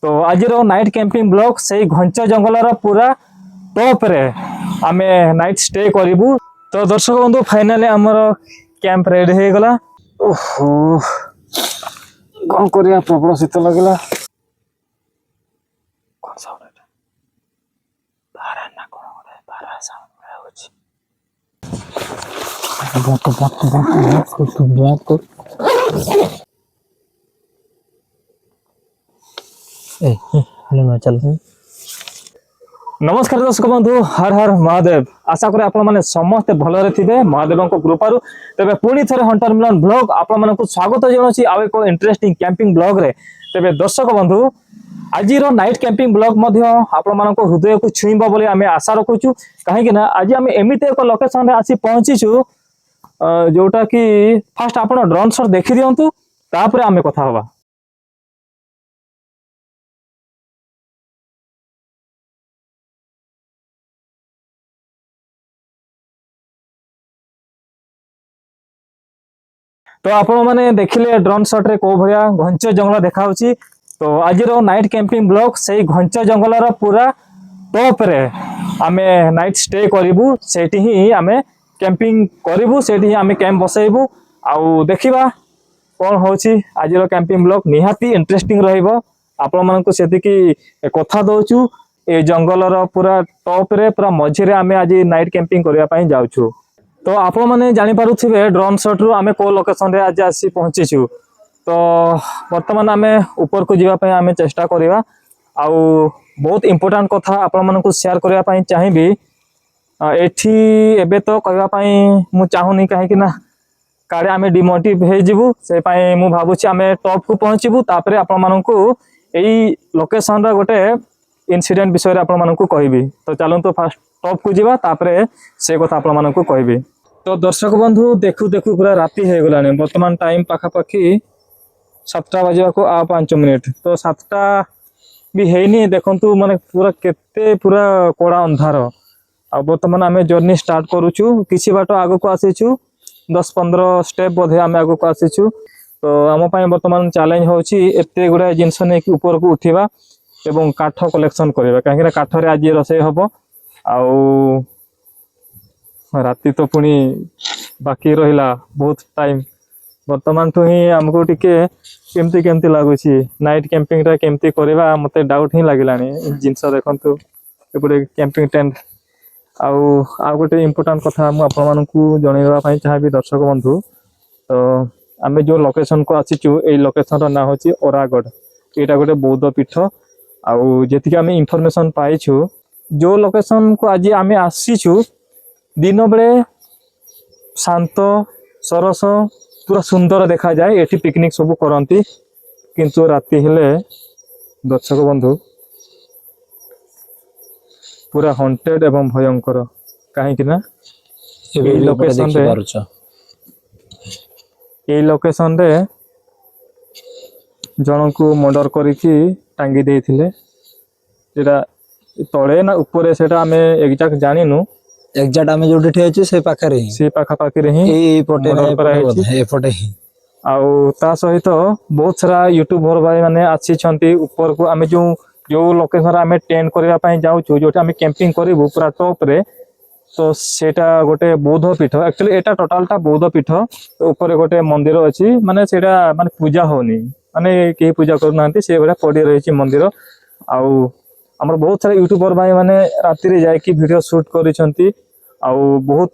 तो आज night camping blog से घंच जंगल पूरा टॉप रे आमे नाइट स्टे करूँ। तो दर्शक बंधु फाइनाली आमर कैंप रेडी हो गला। ओहो कौन करिया प्रबल शीत लगला। नमस्कार दर्शक बंधु हर हर महादेव। आशा करें आपण मैंने समस्ते भलरे थे महादेव कृपारू। तेरे पुणी थे हंटर मिलन ब्लॉग आपण मानक स्वागत जनाऊँ आउ एक इंटरेस्टिंग कैंपिंग ब्लॉग रे। तेरे दर्शक बंधु आज नाइट कैंपिंग ब्लॉग आपण मानक हृदय को छुईब बोली आम आशा रखुचु। कहीं आज आम एमती एक लोकेशन आसी पहुंचीचु जोटा कि फास्ट आप ड्रोन शॉट देखी दिंतु तापर आम कथा हवा। तो आपण मैंने देखिले ड्रोन शॉट रे को भया घंच जंगल देखा। तो आज नाइट कैंपिंग ब्लॉग से घंच जंगल पूरा टॉप रे आमे नाइट स्टे करूँ। सेठी ही आमे कैंपिंग करूँ, सेठी ही आमे कैंप बसैबू आउ देखिबा कौन होची। आज कैंपिंग ब्लॉग निहाती इंटरेस्टिंग रहिबो। आपण मानकु सेतिकी कथा दउचु ए जंगलर पूरा टॉप रे पूरा मझिरे आमे आज नाइट कैंपिंग करिया पई जाउछु। तो आप मैंने जानीपे ड्रोन शॉट रु आमे को लोकेशन रे आज आसी पहुंचीचु। तो वर्तमान आमे ऊपर को जीवा पई आमे चेष्टा करिवा। आउ बहुत इंपोर्टेंट कथा आपण मानकु शेयर करिया पई चाहिबी। एठी एबे तो कहबा पई मु चाहुनी काहे कि ना काडे आमे डिमोटिव हे जिवु। से पई मु भाबुची आमे टॉप को पहुंचीबु तापरे आपण मानकु एई लोकेशन रा गोटे इंसिडेंट विषय रे आपण मानकु कहबी। तो चलंतु फास्ट टॉप को जीवा तापरे से कथा आपण मानकु कहबी। तो दर्शक बंधु देखु देखु पूरा राति हो गलानी। वर्तमान टाइम पाखापाखि 7टा बजा को आ 5 मिनिट। तो 7टा भी हैनी देखंतु माने पूरा केते पूरा कोड़ा अंधार। आ वर्तमान आमे जर्नी स्टार्ट करूछु। किछि बाट आगो को आसीछु 10-15 स्टेप बोधे आमे आगो को आसीछु। तो आम पई वर्तमान चैलेंज होछि एते गुडा जिंस ने कि ऊपर को उठिबा एवं काठ कलेक्शन करबा। काहेकि काठ रे आज रोसे हबो आउ राति तो पुणी बाकी रहिला बहुत टाइम। वर्तमान तो ही हमको टिके केमती केमती लागुची नाइट कैंपिंग रा केमती करबा मते डाउट ही लागिलानी। जिंस देखंतु एपटे कैंपिंग टेंट आउ गोटे इंपोर्टेंट कथा मु आपण मानकु जणैबा पई चाहबी दर्शक बंधु। तो आमे जो लोकेशन को आसीचु ए लोकेशन रा ना होची ओरागढ़। एटा गोटे बौद्ध पीठ। आउ जेतिके आमे इंफॉर्मेशन पाइछु जो लोकेशन को आज आमे आसीचु दिन बेले शांत सरस पूरा सुंदर देखा जाए। एठी पिकनिक सब करती किंतु राति हेले दर्शक बंधु पूरा हॉन्टेड एवं भयंकर। कहीं ना लोकेशन रे जन को मर्डर करिकी टांगी देथिले। जेटा तळे ना ऊपर सेटा आमे एग्जैक्ट जानिनु। एग्जैक्ट आमे जोटे ठे अछि से पाखरे ही से पाखा पाखरे ही ए पटे ए पटे ही। आउ ता सहित बहुत सारा यूट्यूबर भाई माने आछि छंती ऊपर को। आमे जो लोकेशन आमे टेंट करबा पई जाउछु जोटा आमे कैंपिंग करबु पूरा टॉप रे। तो सेटा गोटे बौद्ध पीठ। एक्चुअली एटा टोटलटा बौद्ध पीठ। तो ऊपर गोटे मंदिर अछि माने सेटा माने पूजा होनी माने के पूजा करू नांती से बडा पडी रहिछि मंदिर। आउ हमर बहुत सारा यूट्यूबर भाई माने राति रे जाय कि वीडियो शूट करिसंती। आउ बहुत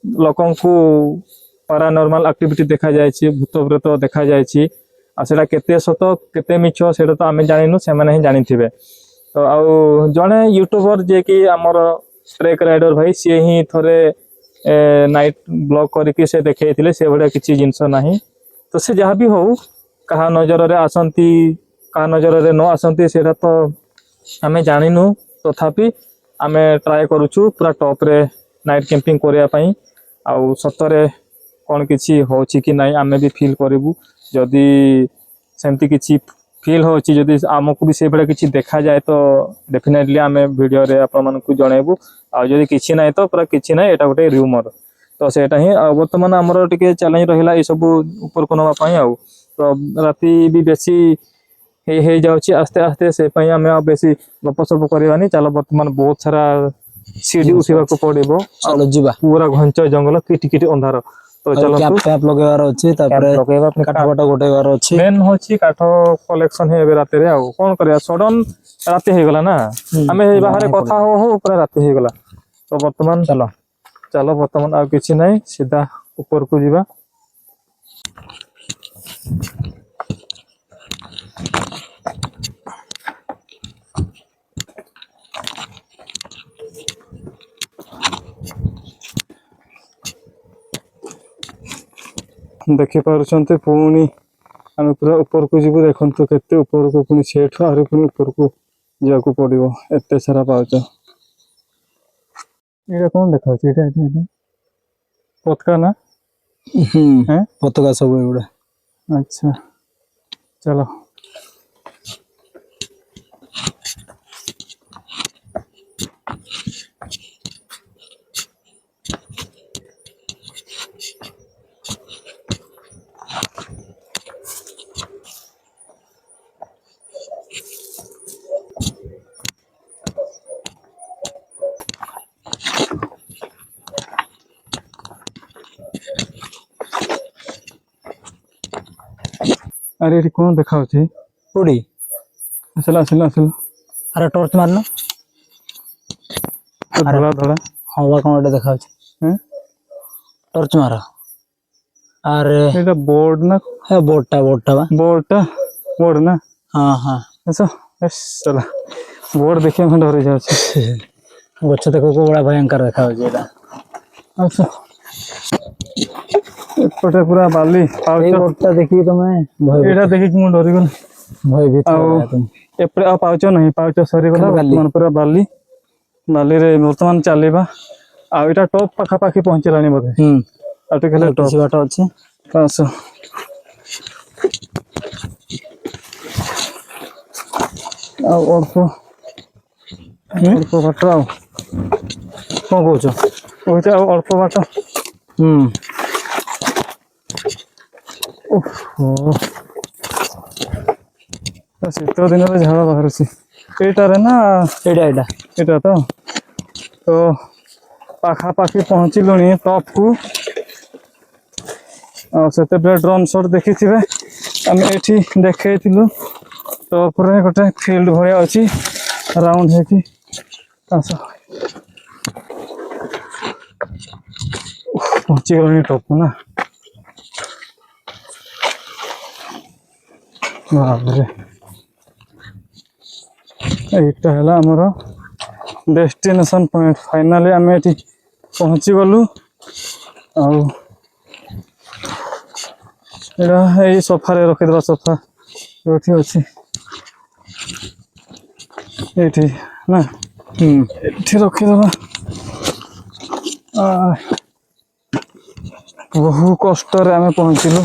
लोकन को पैरानॉर्मल एक्टिविटी देखा जायछि, भूत प्रेत देखा जायछि। आ सेटा केते सत केते मिछ सेटा तो आमे जानिनु, से माने ही जानिथिबे। तो आउ जने यूट्यूबर जे कि हमर ट्रेक राइडर भाई से ही थरे नाइट ब्लॉग करके से देखैथिले से बडा किछि जिंस नाही। तो से जहा भी हो कहा नजर रे आसंती कहा नजर रे न आसंती सेटा तो आमे जानिनु। तथापि आमे ट्राई करूछु पूरा टॉप रे नाइट कैंपिंग करिया पई। आउ सतरे कौन किछि होछि कि नाही आमे भी फील करिवु। जदी सेमती किछि फील होछि जदी आमको भी से बडा किछि देखा जाए तो डेफिनेटली आमे वीडियो रे आपन मानकु जणैबु। आ जदी किछि नाही तो पूरा किछि नाही एटा गोटे रूमर। तो सेटा ही वर्तमान हमर टिके चैलेंज रहिला ए सब ऊपर को नवा पई। आउ तो राति भी बेसी ହେଇଯାଉଛି ଆସ୍ତେ ଆସ୍ତେ। ସେ ପାଇଁ ଆମେ ଆଉ ବେଶୀ ଗପସପ କରିବାନି, ଚାଲ ବର୍ତ୍ତମାନ ବହୁତ ସାରା ସିଡି ଉଠିବାକୁ ପଡିବ। ଚାଲ ଯିବା। ପୁରା ଘଞ୍ଚ ଜଙ୍ଗଲ, କିଟି କିଟି ଅନ୍ଧାର। ତ ଆଉ ଚାଲନ୍ତୁ କ୍ୟାମ୍ପ ଫ୍ୟାମ୍ପ ଲଗେଇବାର ଅଛି, ତାପରେ ଲଗେଇବା। କାଠ ଫାଠ ଗୋଟେଇବାର ଅଛି। ମେନ୍ ହଉଛି କାଠ କଲେକ୍ସନ ହେବେ ରାତିରେ। ଆଉ କଣ କରିବା, ସଡନ ରାତି ହେଇଗଲା ନା, ଆମେ ଏଇ ବାହାରେ କଥା ହଉ ହଉ ପୁରା ରାତି ହେଇଗଲା। ତ ବର୍ତ୍ତମାନ ଚାଲ ବର୍ତ୍ତମାନ ଆଉ କିଛି ନାହିଁ, ସିଧା ଉପରକୁ ଯିବା। ଦେଖିପାରୁଛନ୍ତି ପୁଣି ଆମେ ପୁରା ଉପରକୁ ଯିବୁ। ଦେଖନ୍ତୁ କେତେ ଉପରକୁ, ପୁଣି ସେଠୁ ଆହୁରି ପୁଣି ଉପରକୁ ଯିବାକୁ ପଡିବ। ଏତେ ସାରା ପାଉଛ। ଏଇଟା କଣ ଦେଖାଉଛି? ଏଇଟା ପତାକା ନା? ପତାକା ସବୁ ଏଗୁଡା। ଆଚ୍ଛା ଚାଲ। ଆରେ ଏଠି କଣ ଦେଖାଉଛି? କୋଉଠି? ଆସିଲା। ଆରେ ଟର୍ଚ ମାରନ। ଧଳା ଧଳା। ହଁ ବା, କଣ ଗୋଟେ ଦେଖାଉଛି। ଟର୍ଚ ମାର। ଆରେ ଏଇଟା ବୋର୍ଡ ନା? ବୋର୍ଡଟା ବା। ବୋର୍ଡ ନା? ହଁ। ଚାଲ ବୋର୍ଡ ଦେଖିବା ପାଇଁ ଡରି ଯାଉଛି। ଗଛ ଦେଖ କୋଉ ଭଳିଆ ଭୟଙ୍କର ଦେଖାଯାଉଛି ଏଇଟା। ଆଚ୍ଛା, ଏପଟେ ପୁରା ବାଲି ପାଉଛ। ଏଇ ବୋର୍ଡଟା ଦେଖିକି ତମେ ଏଇଟା ଦେଖିକି ମୁଁ ଡରିଗଲି। ଭୟଭୀତ ଆଉ ଏପଟେ ଆଉ ପାଉଛ ନାହିଁ, ପାଉଛ ସରିଗଲା। ବର୍ତ୍ତମାନ ପୁରା ବାଲିରେ ବର୍ତ୍ତମାନ ଚାଲିବା। ଆଉ ଏଇଟା ଟପ୍ ପାଖାପାଖି ପହଞ୍ଚିଲାଣି ବୋଧେ। ଆଉ ଟିକେ ହେଲେ କିଛି ବାଟ ଅଛି। ଆସ। ଆଉ ଅଳ୍ପ ବାଟ। ଆଉ କଣ କହୁଛ? ଆଉ ଅଳ୍ପ ବାଟ। ଶୀତ ଦିନରେ ଝାଳ ବାହାରୁଛି। ଏଇଟାରେ ନା? ଏଇଟା ତ ପାଖାପାଖି ପହଞ୍ଚିଲୁଣି ଟପ୍ କୁ। ଆଉ ସେତେବେଳେ ଡ୍ରୋନ୍ ସଟ୍ ଦେଖିଥିବେ, ଆମେ ଏଠି ଦେଖେଇଥିଲୁ। ଟପରେ ଗୋଟେ ଫିଲ୍ଡ ଭଳିଆ ଅଛି, ରାଉଣ୍ଡ ହେଇକି। ଆସ, ପହଞ୍ଚିଗଲାଣି ଟପ୍ ନା? ବାବରେ, ଏଇଟା ହେଲା ଆମର ଡେଷ୍ଟିନେସନ ପଏଣ୍ଟ। ଫାଇନାଲି ଆମେ ଏଠି ପହଞ୍ଚି ଗଲୁ। ଆଉ ଏଇଟା ଏଇ ସୋଫାରେ ରଖିଦେବା। ସୋଫା ଯୋଉଠି ଅଛି ଏଇଠି ନା? ଏଠି ରଖିଦେବା। ବହୁ କଷ୍ଟରେ ଆମେ ପହଞ୍ଚିଲୁ।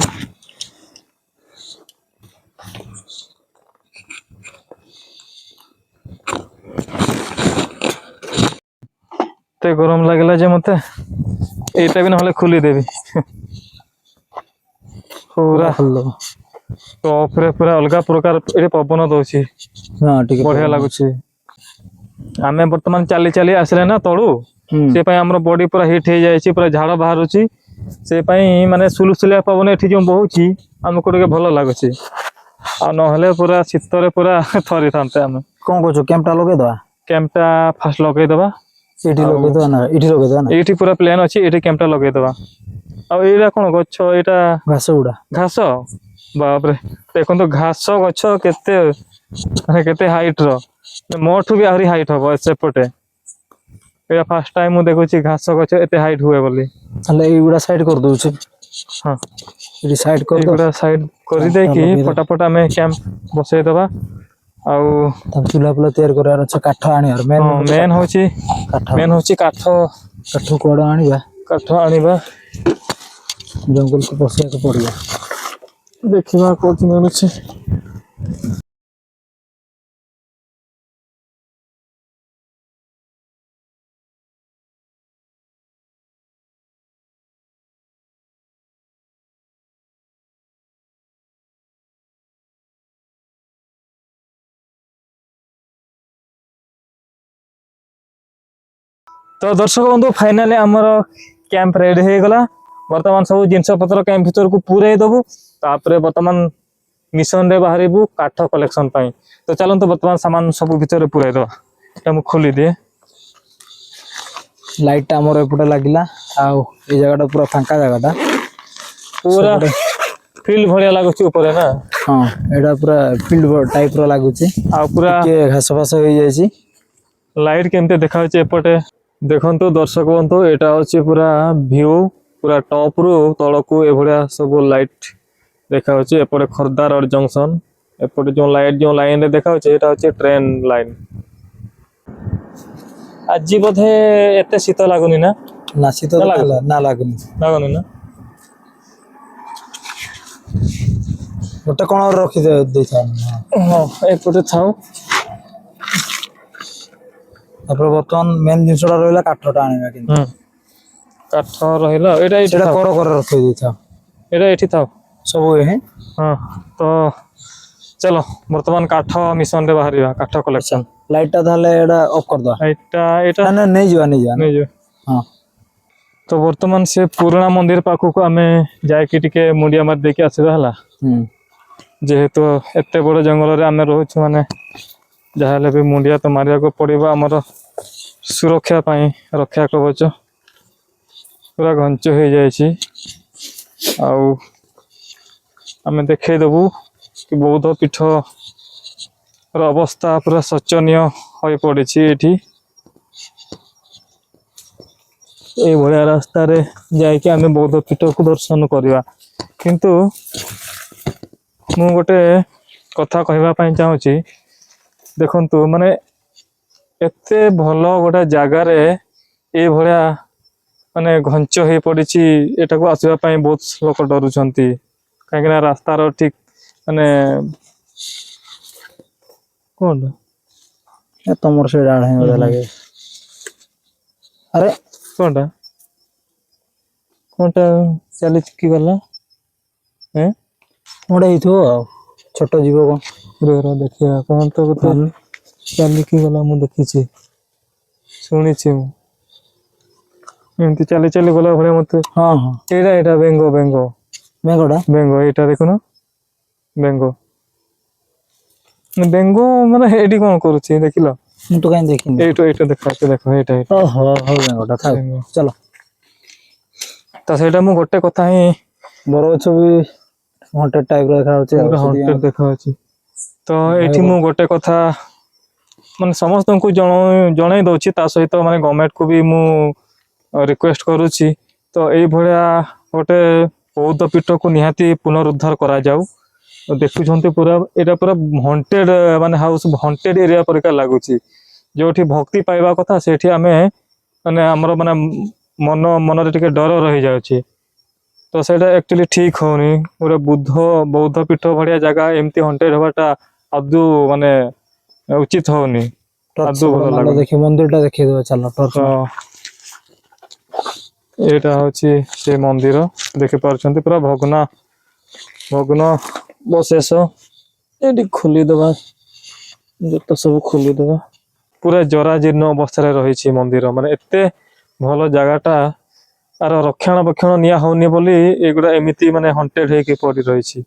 ଏତେ ଗରମ ଲାଗିଲା ଯେ ମତେ, ଏଇଟା ବି ନହେଲେ ଖୋଲିଦେବି। ପୁରା ଟପରେ ପୁରା ଅଲଗା ପ୍ରକାର ଏଠି ପବନ ଦଉଛି। ଟିକେ ବଢିଆ ଲାଗୁଛି। ଆମେ ବର୍ତ୍ତମାନ ଚାଲି ଚାଲି ଆସିଲେ ନା ତଳୁ, ସେ ପାଇଁ ଆମର ବଡି ପୁରା ହିଟ୍ ହେଇଯାଇଛି, ପୁରା ଝାଳ ବାହାରୁଛି। ସେ ପାଇଁ ମାନେ ସୁଲସୁଲିଆ ପବନ ଏଠି ଯୋଉ ବହୁଛି, ଆମକୁ ଟିକେ ଭଲ ଲାଗୁଛି। ଆଉ ନହେଲେ ପୁରା ଶୀତରେ ପୁରା ଥରିଥାନ୍ତେ ଆମେ। କଣ କହୁଛୁ, କ୍ୟାମ୍ପଟା ଲଗେଇଦବା? କ୍ୟାମ୍ପଟା ଫାଷ୍ଟ ଲଗେଇଦବା। ଏଇଠି ଲଗେଇଦବା ନା? ଏଇଠି ପୁରା ପ୍ଲେନ୍ ଅଛି, ଏଇଠି କ୍ୟାମ୍ପଟା ଲଗେଇଦବା। ଆଉ ଏଇଟା କଣ ଗଛ? ଏଇଟା ଘାସ ଗୁଡା। ଘାସ? ବାପରେ, ଦେଖନ୍ତୁ ଘାସ ଗଛ କେତେ ହାଇଟ ର। ମୋଠୁ ବି ଆହୁରି ହାଇଟ ହବ ସେପଟେ। ଏଇଟା ଫାର୍ଷ୍ଟ ଟାଇମ ମୁଁ ଦେଖୁଛି ଘାସ ଗଛ ଏତେ ହାଇଟ ହୁଏ ବୋଲି। ତାହେଲେ ଏଇଗୁଡା ସାଇଡ କରିଦଉଛି। ହଁ, ଏଇଠି ସାଇଡ କରିଦବା। ଏଇଗୁଡା ସାଇଡ କରିଦେଇକି ଫଟାଫଟ ଆମେ କ୍ୟାମ୍ପ ବସେଇଦବା। ଆଉ ଚୁଲା ଫୁଲା ତିଆରି କରିବାର ଅଛି, କାଠ ଆଣିବାର। ମେନ୍ ହଉଛି କାଠ। କାଠ କୁଆଡୁ ଆଣିବା? କାଠ ଆଣିବା। ଜଙ୍ଗଲକୁ ପଶିବାକୁ ପଡିବ। ଦେଖିବା କୋଉଠି ମିଳୁଛି। तो दर्शक बंधु फाइनाली आमर कैंप रेडी हो गला बर्तमान सब जिनस पत्र कैंप भीतर को पूरे दबु तापर बर्तमान मिशन रे बाहरिबु काठ कलेक्शन पाई तो चलंतु बर्तमान सामान सब भीतर पूरे दबा एटा मु खोली दिए लाइट आमर एपटे लागला आउ ए जगह पूरा फांका जगह पूरा फील्ड भलिया लागुची ऊपर ना हाँ एटा पूरा फील्ड टाइप रो लागुची आ पूरा के घास फास हो जायछि लाइट केमते देखाउची एपटे देखंतु दर्शक बंधु एटा होची पूरा व्यू पूरा टॉप रु तळकू ए भलिया सब लाइट देखाउची एपटे खरदा रोड जंक्शन एपटे जो लाइट जो लाइन रे देखाउची एटा होची ट्रेन लाइन आज बोधे एते शीत लागुनी ना नासी तो ना लागुनी लागुनी ना गोटे कोन रखि देथा हां एपटे थाउ तापर बर्तमान मेन जिनसटा रहला काठटा आनिबा किन काठ रहिला एटा एटा एटा कर रखि देथा एटा एठी थाउ सब हे हां तो चलो वर्तमान काठ मिशन रे बाहरिया काठ कलेक्शन लाइट ता थाले एटा ऑफ कर दो एटा एटा ना नहीं जीवा नहीं जो हां तो वर्तमान से पुराना मंदिर पाखु को आमे जाय कि टिके मुंडिया मार देखि आसीबा हला जेहेतु एते बड़ जंगल रे आमे रहउछ माने जहाले भी मुंडिया तो मारिया को पड़िबा हमर सुरक्षा पाई रक्षा कवच पूरा घंच हो जायछि आउ आमे देखै देबु कि बौद्ध पीठ र अवस्था पूरा शोचनीय होई पड़िछि एठी ए भलिया रास्ता रे जाय कि आमे बौद्ध पीठ को दर्शन करबा किंतु मु गोटे कथा कहबा पई चाहूची देखंतु माने एते भलो गोटे जागा रे ए भलिया माने घंच हो पड़िछि एटा को आसीबा पई बहुत लोक डरुछंती काहेकि रास्ता रो ठीक माने कोन ए तमर से डाढ़ है लगे अरे कोनटा कोनटा चली की गला हैं मोडे हिथो छोट जीव को रो देखिया कोन तो चली की गला मु देखिछि सुनिछि मु एमती चली चली गला भले मते हां हां एटा एटा बेंगो बेंगो मेगोडा बेंगो एटा देखुनो बेंगो बेंगो माने एडी कोन करूछि देखिलो मु तो काई देखिनी एटो एटो देखो एटा ओहो हो मेगोडा था चलो तो सेटा मु गोटे कथा ही बरो छबी हॉन्टेड टाइप रो देखा होचे पूरा हॉन्टेड देखा होची तो एठी मु गोटे कथा माने समस्त को जणाई दउची ता सहित माने गवर्नमेंट को भी मु रिक्वेस्ट करूची तो एई भलिया गोटे बौद्ध पीठ को निहाती पुनरुद्धार करा जाऊ देखु छंती पूरा एटा पूरा हॉन्टेड माने हाउस हॉन्टेड एरिया परिका लागुची जोठी भक्ति पाइबा कथा सेठी आमे माने हमर माने मन मन रे टिके डर रही जाउची तो सेटा एक्चुअली ठीक होनी पूरा बौद्ध पीठ भलिया जगह एमती हॉन्टेड होबाटा आदु माने उचित होनी आदु भलो लागो देखि मंदिरटा देखि दो चलो टॉर्च एटा होची से मंदिर देखि पारछंती पूरा भग्न बशेष एडी खोली दबा जत सब खोली दबा पूरा जरा जीर्ण अवस्था रे रही छी मंदिर माने एते भलो जगाटा आर रक्षणाबक्षण निया होनी बोली एगुडा एमिति माने हॉन्टेड हे के पड़ी रही छी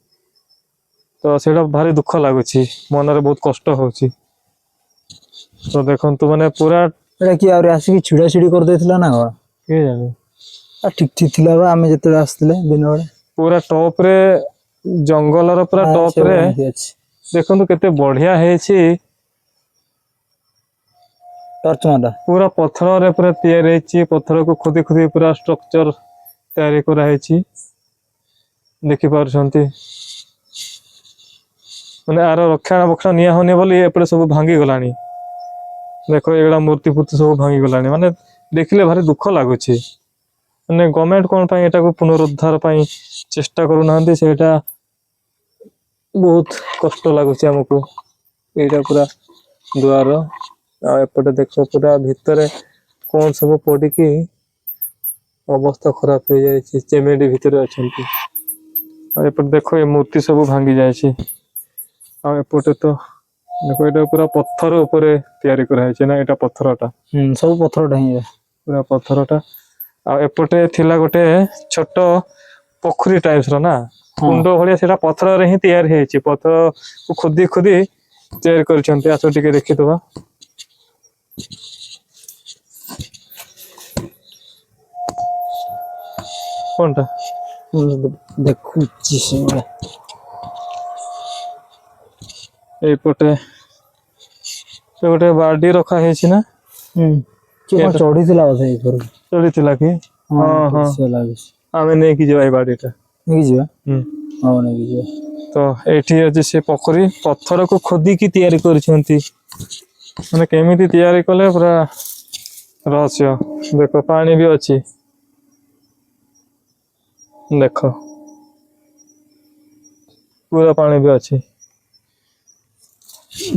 तो सेटा भारी दुख लागुची मन रे बहुत कष्ट होची तो देखंतु माने पूरा एटा की आउरी आसी छिड़ा छिड़ी कर देथिला ना घर के जाने आ ठीक ठीक थिला बा हमें जते आस्थिले दिन बडे पूरा टॉप रे जंगल रो पूरा टॉप रे देखंतु केते बढ़िया हे छी टॉर्च मादा पूरा पत्थर रे पूरा तैयार हे छी पत्थर को खुदी खुदी पूरा स्ट्रक्चर तैयार करा हे छी देखि पारछंती माने आरो रक्षणाबक्षण निया होने बोली एपटे सब भांगी गलानी देखो एगला मूर्ति फूर्ति सब भांगी गलानी माने देखिले भारी दुख लागुची माने गवर्नमेंट कोन पई एटा को पुनरुद्धार पई चेष्टा करू नांती सेटा बहुत कष्ट लागुची हमको एटा पूरा द्वार आ एपटे देखो पूरा भितरे कोन सब पड़ी की अवस्था खराब हो जाय छी चेमेडी भितरे अछंती आ एपटे देखो ये मूर्ति सब भांगी जाय छी आ एपटे तो देखो एटा पूरा पत्थर ऊपर तैयारी करा है ना एटा पत्थरटा सब पत्थर ढाई ପୁରା ପଥରଟା। ଆଉ ଏପଟେ ଥିଲା ଗୋଟେ ଛୋଟ ପୋଖରୀ ଟାଇପ୍ର ନା, କୁଣ୍ଡ ଭଳିଆ, ସେଟା ପଥରରେ ହିଁ ତିଆରି ହେଇଛି। ପଥରକୁ ଖୋଦି ଖୋଦି ତିଆରି କରିଛନ୍ତି। ଆସ ଟିକେ ଦେଖିଦବା। କଣଟା ଦେଖୁଛି ସେଇଭଳିଆ। ଏଇପଟେ ସେ ଗୋଟେ ବାଡି ରଖା ହେଇଛି ନା, କିଏ କଣ ଚଢିଥିଲା ବୋଧେ ଏଇ ଘରକୁ। ଚଳିଥିଲା କି? ହଁ ହଁ, ସେ ଲାଗୁଛି। ଆମେ ନେଇକି ଯିବା ଏଇ ବାଡିଟା। ନେଇକି ଯିବା। ହୁଁ। ହଉ ନେଇକି ଯିବା। ତ ଏଇଠି ଅଛି ସେ ପୋଖରୀ, ପଥରକୁ ଖୋଦିକି ତିଆରି କରିଛନ୍ତି। ମାନେ କେମିତି ତିଆରି କଲେ ପୁରା ରହସ୍ୟ। ଦେଖ ପାଣି ବି ଅଛି, ଦେଖ ପୁରା ପାଣି ବି ଅଛି।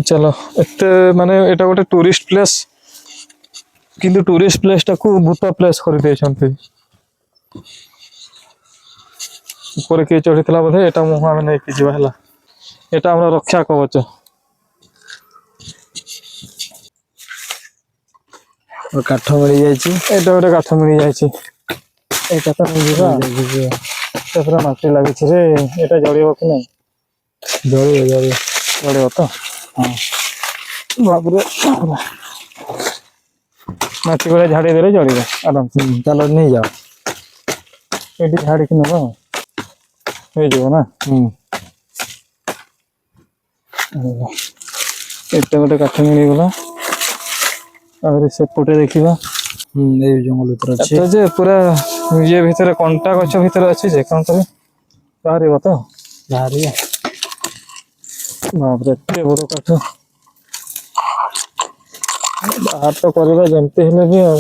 ଚାଲ, ଏତେ ମାନେ ଏଇଟା ଗୋଟେ ଟୁରିଷ୍ଟ ପ୍ଲେସ୍, କିନ୍ତୁ ଟୁରିଷ୍ଟ ପ୍ଲେସ୍ ଟାକୁ ଭୂତ ପ୍ଲେସ୍ କରିଦେଇଛନ୍ତି। ଉପରେ କିଏ ଚଢିଥିଲା ବୋଧେ, ଏଟା ମୁହଁ ଆମେ ନେଇକି ଯିବା ହେଲା। ଏଟା ଆମର ରକ୍ଷା କବଚ। କାଠ ମିଳିଯାଇଛି। ଏଇଟା ଗୋଟେ କାଠ ମିଳିଯାଇଛି, ଏଇ କାଠ ନେଇଯିବା। ପୁରା ମାଟି ଲାଗିଛି ରେ, ଏଇଟା ଜଳିବ କି ନାହିଁ? ଜଳିବ ଜଳିବ। ଜଳିବ ତ? ହଁ। ବାପରେ, ମାଟି ଭଳିଆ ଝାଡି ଦେଲେ ଜଳିବ ଆରାମସେ। ଚାଲ ନେଇଯାଅ। ଏଠି ଝାଡିକି ନବା, ହେଇଯିବ ନା? ଏତେ ଗୋଟେ କାଠ ମିଳିଗଲା। ଆହୁରି ସେପଟେ ଦେଖିବା। ଏଇ ଜଙ୍ଗଲ ଭିତରେ ଅଛି। ଏତେ ଯେ ପୁରା ଇଏ ଭିତରେ, କଣ୍ଟା ଗଛ ଭିତରେ ଅଛି ଯେ, କଣ କରିବି? ବାହାରିବ ତ? ବାହାରିବ। ବାପରେ, ଏତେ ବଡ କାଠ। ବାହାର ତ କରିବା ଯେମିତି ହେଲେ ବି ଆଉ।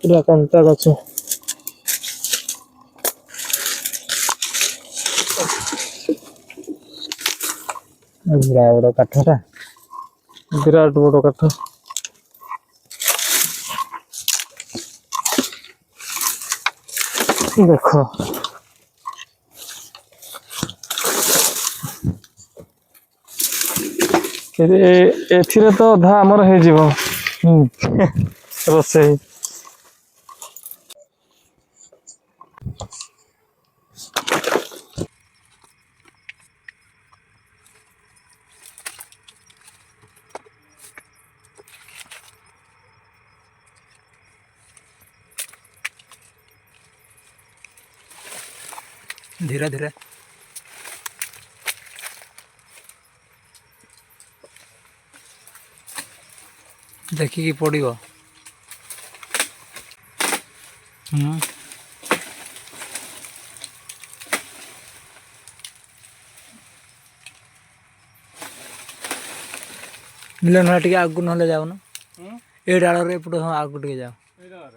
ପୁରା କଣ୍ଟା ଗଛ। ବଡ କାଠଟା, ବିରାଟ ବଡ କାଠ। ଦେଖ, ଏଥିରେ ତ ଅଧା ଆମର ହେଇଯିବ ରୋଷେଇ। ଧୀରେ ଧୀରେ। ଦେଖିକି ପଡ଼ିବ। ମିଲନ ଭାଇ ଟିକେ ଆଗକୁ ନହେଲେ ଯାଉନ। ଏ ଡାଳରେ ଏପଟେ, ହଁ ଆଗକୁ ଟିକେ ଯାଅ।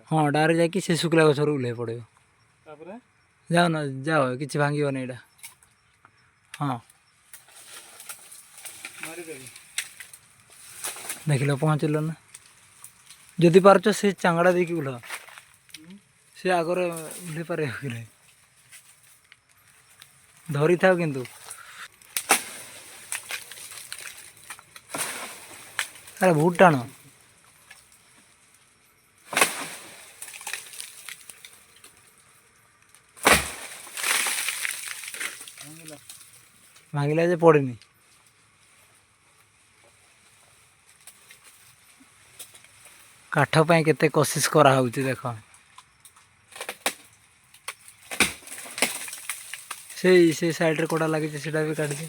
ହଁ, ଡାଇରେକ୍ଟ ଯାଇକି ସେ ଶୁଖିଲା ଗଛରୁ ଓହ୍ଲେଇ ପଡ଼ିବ। ତାପରେ ଯାଅ ନା, ଯାଅ, କିଛି ଭାଙ୍ଗିବନି ଏଇଟା। ହଁ, ଦେଖିଲ ପହଞ୍ଚିଲ ନା? ଯଦି ପାରୁଛ ସେ ଚାଙ୍ଗଡ଼ା ଦେଇକି ଓହ୍ଲାଅ। ସେ ଆଗରେ ଓହ୍ଲେଇ ପାରିବ କି ନାହିଁ? ଧରିଥାଉ କିନ୍ତୁ। ଆରେ ବହୁତ ଟାଣ। ଭାଙ୍ଗିଲା ଯେ ପଡ଼ିନି। କାଠ ପାଇଁ କେତେ କୋସିସ୍ କରାହେଉଛି ଦେଖ। ସେଇ ସାଇଡ଼ରେ କୋଡ଼ା ଲାଗିଛି, ସେଇଟା ବି କାଟିଛି।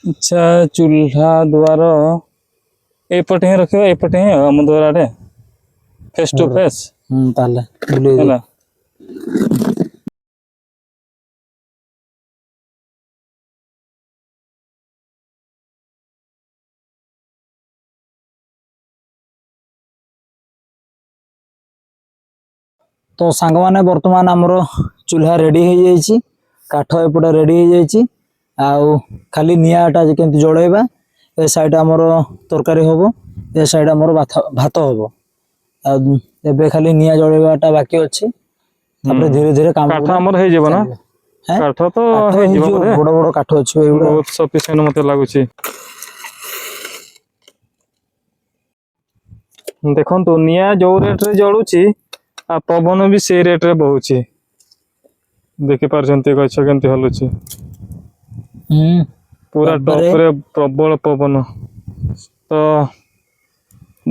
ଆଚ୍ଛା, ଚୁଲ୍ହା ଦୁଆର ଏପଟେ ହିଁ ରଖିବା, ଏପଟେ ହିଁ ଆମ ଦୁଆର ଆଡ଼େ, ଫେସ୍ ଟୁ ଫେସ୍। ତାହେଲେ ବୁଲେଇ ହେଲା। ତ ସାଙ୍ଗମାନେ, ବର୍ତ୍ତମାନ ଆମର ଚୁଲ୍ହା ରେଡ଼ି ହେଇଯାଇଛି, କାଠ ଏପଟେ ରେଡ଼ି ହେଇଯାଇଛି। ଆଉ ଖାଲି ନିଆଁଟା କେମିତି ଜଳେଇବା। ଏ ସାଇଡ଼ ଆମର ତରକାରୀ ହେବ, ଏ ସାଇଡ଼ ଆମର ଭାତ ହେବ। ଆଉ ଏବେ ଖାଲି ନିଆଁ ଜଳେଇବାଟା ବାକି ଅଛି ତାପରେ ଧୀରେ ଧୀରେ କାମ କାଠ ଆମର ହେଇଯିବ ନା? କାଠ ତ ହେଇଯିବ ହେଇଯିବ ବୋଧେ। ବଡ ବଡ କାଠ ଅଛି ଏଗୁଡା ବହୁତ ସଫିସିଏଣ୍ଟ ମତେ ଲାଗୁଛି। ଦେଖନ୍ତୁ ନିଆଁ ଯୋଉ ରେଟ ରେ ଜଳୁଛି ଆଉ ପବନ ବି ସେଇ ରେଟ ରେ ବହୁଛି। ଦେଖିପାରୁଛନ୍ତି ଗଛ କେମିତି ହଲୁଛି। ହୁଁ ପୁରା ବାବାରେ ଟପରେ ପ୍ରବଳ ପବନ। ତ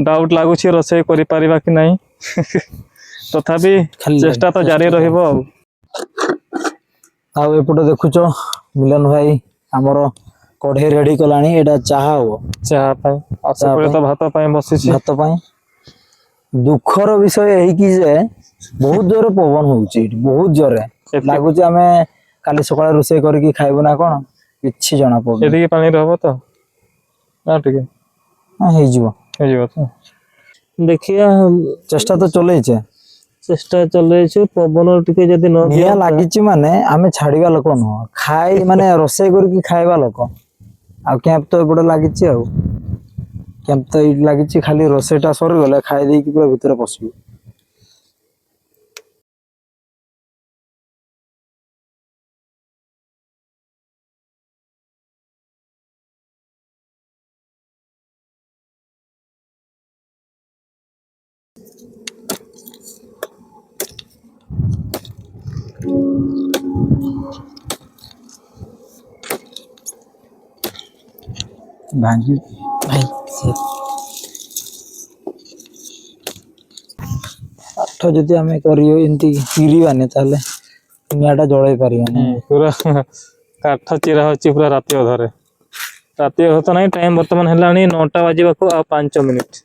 ଡାଉଟ ଲାଗୁଛି ରୋଷେଇ କରିପାରିବା କି ନାହିଁ। ତଥାପି ଖାଲି ଚେଷ୍ଟା ତ ଜାରି କର। ରହିବ ଆଉ। ଆଉ ଏପଟେ ଦେଖୁଛ ମିଲନ ଭାଇ ଆମର କଢେଇ ରେଡି କଲାଣି, ଏଇଟା ଚାହା ହବ। ଚାହା ପାଇଁ ଆଉ ଚାହା ସେପଟେ ପାଇଁ ତ ଭାତ ପାଇଁ ବସିଛି। ଭାତ ପାଇଁ। ଦୁଃଖର ବିଷୟ ଏହିକି ଯେ ବହୁତ ଜୋରେ ପବନ ହଉଛି ଏଠି, ବହୁତ ଜୋରେ ଏତିକି ଲାଗୁଛି ଆମେ କାଲି ସକାଳେ ରୋଷେଇ କରିକି ଖାଇବୁ ନା କଣ କିଛି ଜଣା ପଡୁନି। ଏତିକି ପାଣିରେ ହବ ତ ଆଉ ଟିକେ ହଁ ହେଇଯିବ। ହେଇଯିବ ତ ଦେଖିବା। ଚେଷ୍ଟା ତ ଚଲେଇଛେ। ଚେଷ୍ଟା ଚଲେଇଛୁ ପବନ ଟିକେ ଯଦି ନ ନିଆଁ ଦିଅନ୍ତା। ଲାଗିଛି ମାନେ ଆମେ ଛାଡିବା ଲୋକ ନୁହଁ, ମାନେ ରୋଷେଇ କରିକି ଖାଇବା ଲୋକ। ଆଉ କ୍ୟାମ୍ପ ତ ଏପଟେ ଲାଗିଛି ଆଉ। କ୍ୟାମ୍ପ ତ ଏଇଠି ଲାଗିଛି, ଖାଲି ରୋଷେଇଟା ସରିଗଲେ ଖାଇ ଦେଇକି ପୁରା ଭିତରେ ପଶିବୁ। ଭାଙ୍ଗି ଭାଇ ସେ କାଠ ଯଦି ଆମେ କରିବ ଏମିତି ଚିରିବାନି ତାହେଲେ ନିଆଁ ଟା ଜଳେଇ ପାରିବାନି। ପୁରା କାଠ ଚିରା ହଉଛି ପୁରା ରାତି ଅଧରେ। ରାତି ଅଧ ତ ନାହିଁ, ଟାଇମ ବର୍ତ୍ତମାନ ହେଲାଣି 9ଟା ବାଜିବାକୁ ଆଉ 5 ମିନିଟ।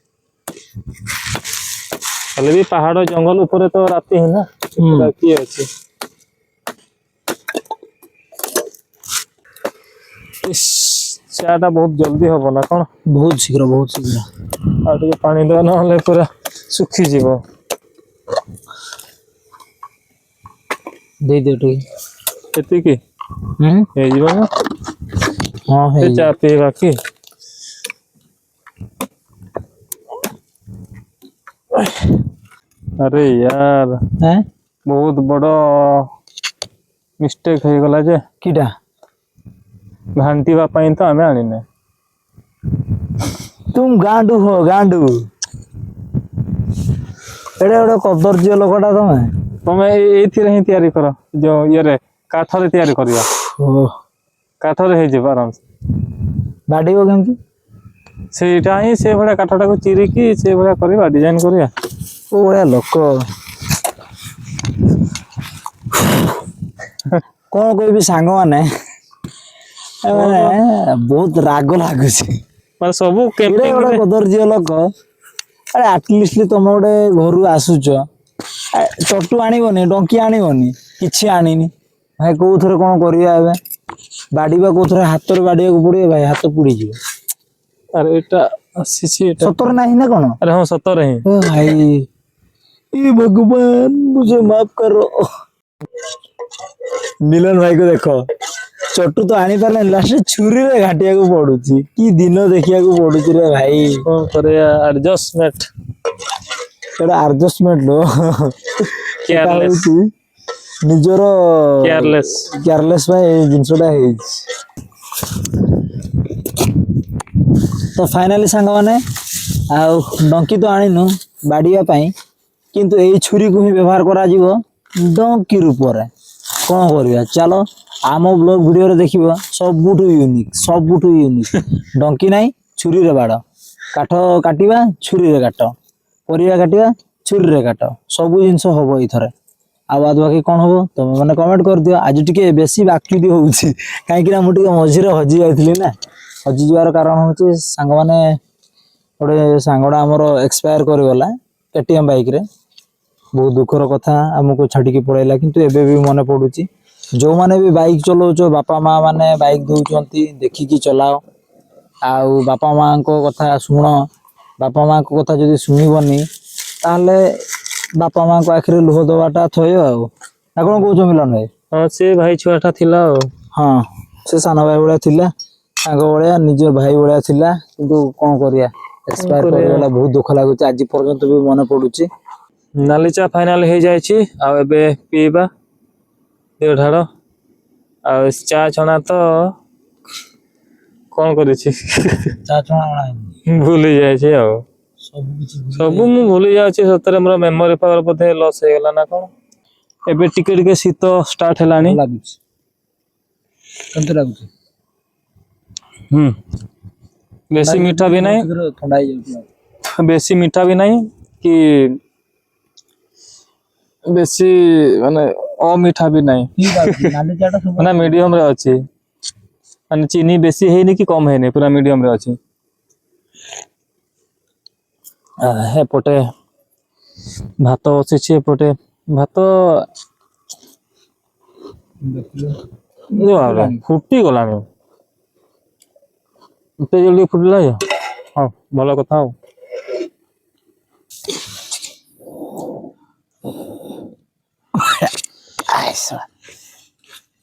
ହେଲେ ବି ପାହାଡ ଜଙ୍ଗଲ ଉପରେ ତ ରାତି ହିଁ ନା, କିଏ ଅଛି। ଇସ୍ ଚା ଟା ବହୁତ ଜଲ୍ଦି ହବ ନା କଣ? ବହୁତ ଶୀଘ୍ର, ବହୁତ ଶୀଘ୍ର। ଆଉ ଟିକେ ପାଣି ଦବା ନହେଲେ ପୁରା ଶୁଖିଯିବ। ଦେଇଦିଅ ଟିକେ। ଏତିକି ହୁଁ ହେଇଯିବ ନା? ହଁ ସେ ଚା ହେଇଯିବ। ପିଇବା କି? ଆରେ ୟାର ଆଁ ବହୁତ ବଡ ମିଷ୍ଟେକ୍ ହେଇଗଲା ଯେ। କିଟା? ଘାଣ୍ଟିବା ପାଇଁ ତ ଆମେ ଆଣିନେ। ତୁମ ଗାଣ୍ଡୁ ହୋ ଗାଣ୍ଡୁ। ଏଡେ ଗୋଟେ କଦର୍ଯ୍ୟ ଲୋକଟା ତମେ। ତମେ ଏଇଥିରେ ହିଁ ତିଆରି କର, ଯୋଉ ଇଏରେ କାଠରେ ତିଆରି କରିବା। ଓହ। କାଠରେ ହେଇଯିବ ଆରାମସେ। ବାଡେଇବ କେମିତି? ସେଇଟା ହିଁ ସେ ଭଳିଆ କାଠଟାକୁ ଚିରିକି ସେ ଭଳିଆ କରିବା, ଡିଜାଇନ କରିବା। କୋଉ ଭଳିଆ ଲୋକ। କଣ କହିବି ସାଙ୍ଗମାନେ, ମାନେ ମୋର ବହୁତ ରାଗ ଲାଗୁଛି। ମାନେ ସବୁ ଏଡେ ବଡ କ୍ୟାମ୍ପିଂରେ କଦର୍ଯ୍ୟ ଲୋକ। ଆରେ ଆଟଲିଷ୍ଟ ତମେ ଗୋଟେ ଘରୁ ଆସୁଛ, ଚଟୁ ଆଣିବନି, ଡଙ୍କି ଆଣିବନି, କିଛି ଆଣିନି। ଭାଇ କୋଉଥିରେ କଣ କରିବା ଏବେ? ବାଡିବା କୋଉଥିରେ ହାତରେ ବାଡିବାକୁ ପଡିବ, ଭାଇ ହାତ ପୋଡିଯିବ। ଆରେ ଏଇଟା ଆସିଛି ଏଇଟା, ସତରେ ନାହିଁ ନା କଣ? ଆରେ ହଁ ସତରେ ହିଁ। ଓ ଭାଇ ଏ ଭଗବାନ ମୁଝେ ମାଫ କର। ମିଲନ ଭାଇ କୁ ଦେଖ। ଚଟୁ ତ ଆଣି ପାରିଲାନି, ଲାଷ୍ଟରେ ଛୁରୀରେ ଘାଟିବାକୁ ପଡୁଛି। କି ଦିନ ଦେଖିବାକୁ ପଡୁଛି ରେ ଭାଇ। କଣ କରିବା ଆଡଜଷ୍ଟମେଣ୍ଟ। ସେଟା ଆଡଜଷ୍ଟମେଣ୍ଟ ନୁହଁ, ସେଟା କେୟାରଲେସ୍ ହଉଛି ନିଜର କେୟାରଲେସ୍। କେୟାରଲେସ ପାଇଁ ଏଇ ଜିନିଷ ଟା ହେଇଛି। ତ ଫାଇନାଲି ସାଙ୍ଗମାନେ, ଆଉ ଡଙ୍କି ତ ଆଣିନୁ ବାଡିବା ପାଇଁ, କିନ୍ତୁ ଏଇ ଛୁରୀକୁ ହିଁ ବ୍ୟବହାର କରାଯିବ ଡଙ୍କି ରୂପରେ। କଣ କରିବା ଚାଲ, ଆମ ବ୍ଲଗ ଭିଡିଓରେ ଦେଖିବା ସବୁଠୁ ୟୁନିକ୍, ସବୁଠୁ ୟୁନିକ୍। ଡଙ୍କି ନାହିଁ, ଛୁରୀରେ ବାଡ। କାଠ କାଟିବା, ଛୁରୀରେ କାଟ। ପରିବା କାଟିବା, ଛୁରୀରେ କାଟ। ସବୁ ଜିନିଷ ହବ ଏଇଥରେ। ଆଉ ବାଦ ବାକି କଣ ହବ ତମେ ମାନେ କମେଣ୍ଟ କରିଦିଅ। ଆଜି ଟିକେ ବେଶୀ ବାକ୍ୟୁଟି ହଉଛି, କାହିଁକି ନା ମୁଁ ଟିକେ ମଝିରେ ହଜି ଯାଇଥିଲି ନା। ହଜିଯିବାର କାରଣ ହଉଛି, ସାଙ୍ଗମାନେ ଗୋଟେ ସାଙ୍ଗଟା ଆମର ଏକ୍ସପାୟାର କରିଗଲା କେଟିଏମ ବାଇକ ରେ। ବହୁତ ଦୁଃଖର କଥା, ଆମକୁ ଛାଡିକି ପଳେଇଲା, କିନ୍ତୁ ଏବେ ବି ମନେ ପଡୁଛି। ଯୋଉମାନେ ବି ବାଇକ ଚଲଉଛ, ବାପା ମା ମାନେ ବାଇକ ଦଉଛନ୍ତି ଦେଖିକି ଚଲାଅ। ଆଉ ବାପା ମାଙ୍କ କଥା ଶୁଣ। ବାପା ମାଙ୍କ କଥା ଯଦି ଶୁଣିବନି, ତାହେଲେ ବାପା ମାଙ୍କ ଆଖିରେ ଲୁହ ଦବାଟା ଥୟ ଆଉ। ନା କଣ କହୁଛ ମିଲନ ଭାଇ? ହଁ ସେ ଭାଇ ଛୁଆ ଟା ଥିଲା ଆଉ। ହଁ ସେ ସାନ ଭାଇ ଭଳିଆ ଥିଲା। ସାଙ୍ଗ ଭଳିଆ, ନିଜ ଭାଇ ଭଳିଆ ଥିଲା, କିନ୍ତୁ କଣ କରିବା। ଏକ୍ସପାୟାର କରିଗଲା ବହୁତ ଦୁଃଖ ଲାଗୁଛି ଆଜି ପର୍ଯ୍ୟନ୍ତ ବି ମନେ ପଡୁଛି। ନାଲି ଚା ଫାଇନାଲ ହେଇଯାଇଛି ଆଉ ଏବେ ପିଇବା ଦେହ ଢାଳ ଆଉ ଚା ଛଣା ତ କଣ କରିଛି ଚା ଛଣା ଅଣା ହେଇନି। ଭୁଲି ଯାଇଛି ଆଉ ସବୁ କିଛି ସବୁ ମୁଁ ଭୁଲି ଯାଉଛି ସତରେ ମୋର ମେମୋରି ପାୱାର ବୋଧେ ଲସ୍ ହେଇଗଲା ନା କଣ। ଏବେ ଟିକେ ଟିକେ ଶୀତ ଷ୍ଟାର୍ଟ ହେଲାଣି। ଭଲ ଲାଗୁଛି। କେମିତି ଲାଗୁଛି? ବେଶୀ ମିଠା ବି ନାହିଁ ଥଣ୍ଡା ହେଇଯାଉଛି। ବେଶୀ ମିଠା ବି ନାହିଁ କି ବେଶୀ ମାନେ ଅମିଠା ବି ନାହିଁ ନାଲି ଚା ଟା ସବୁ ମାନେ ମିଡିୟମ ରେ ଅଛି ମାନେ ଚିନି ବେଶୀ ହେଇନି କି କମ ହେଇନି ପୁରା ମିଡିୟମ ରେ ଅଛି। ଏପଟେ ଭାତ ବସିଛି ଏପଟେ ଭାତ ଫୁଟି ଗଲାଣି ଏତେ ଜଲ୍ଦି ଫୁଟିଲା ହଁ ଭଲ କଥା ଆଉ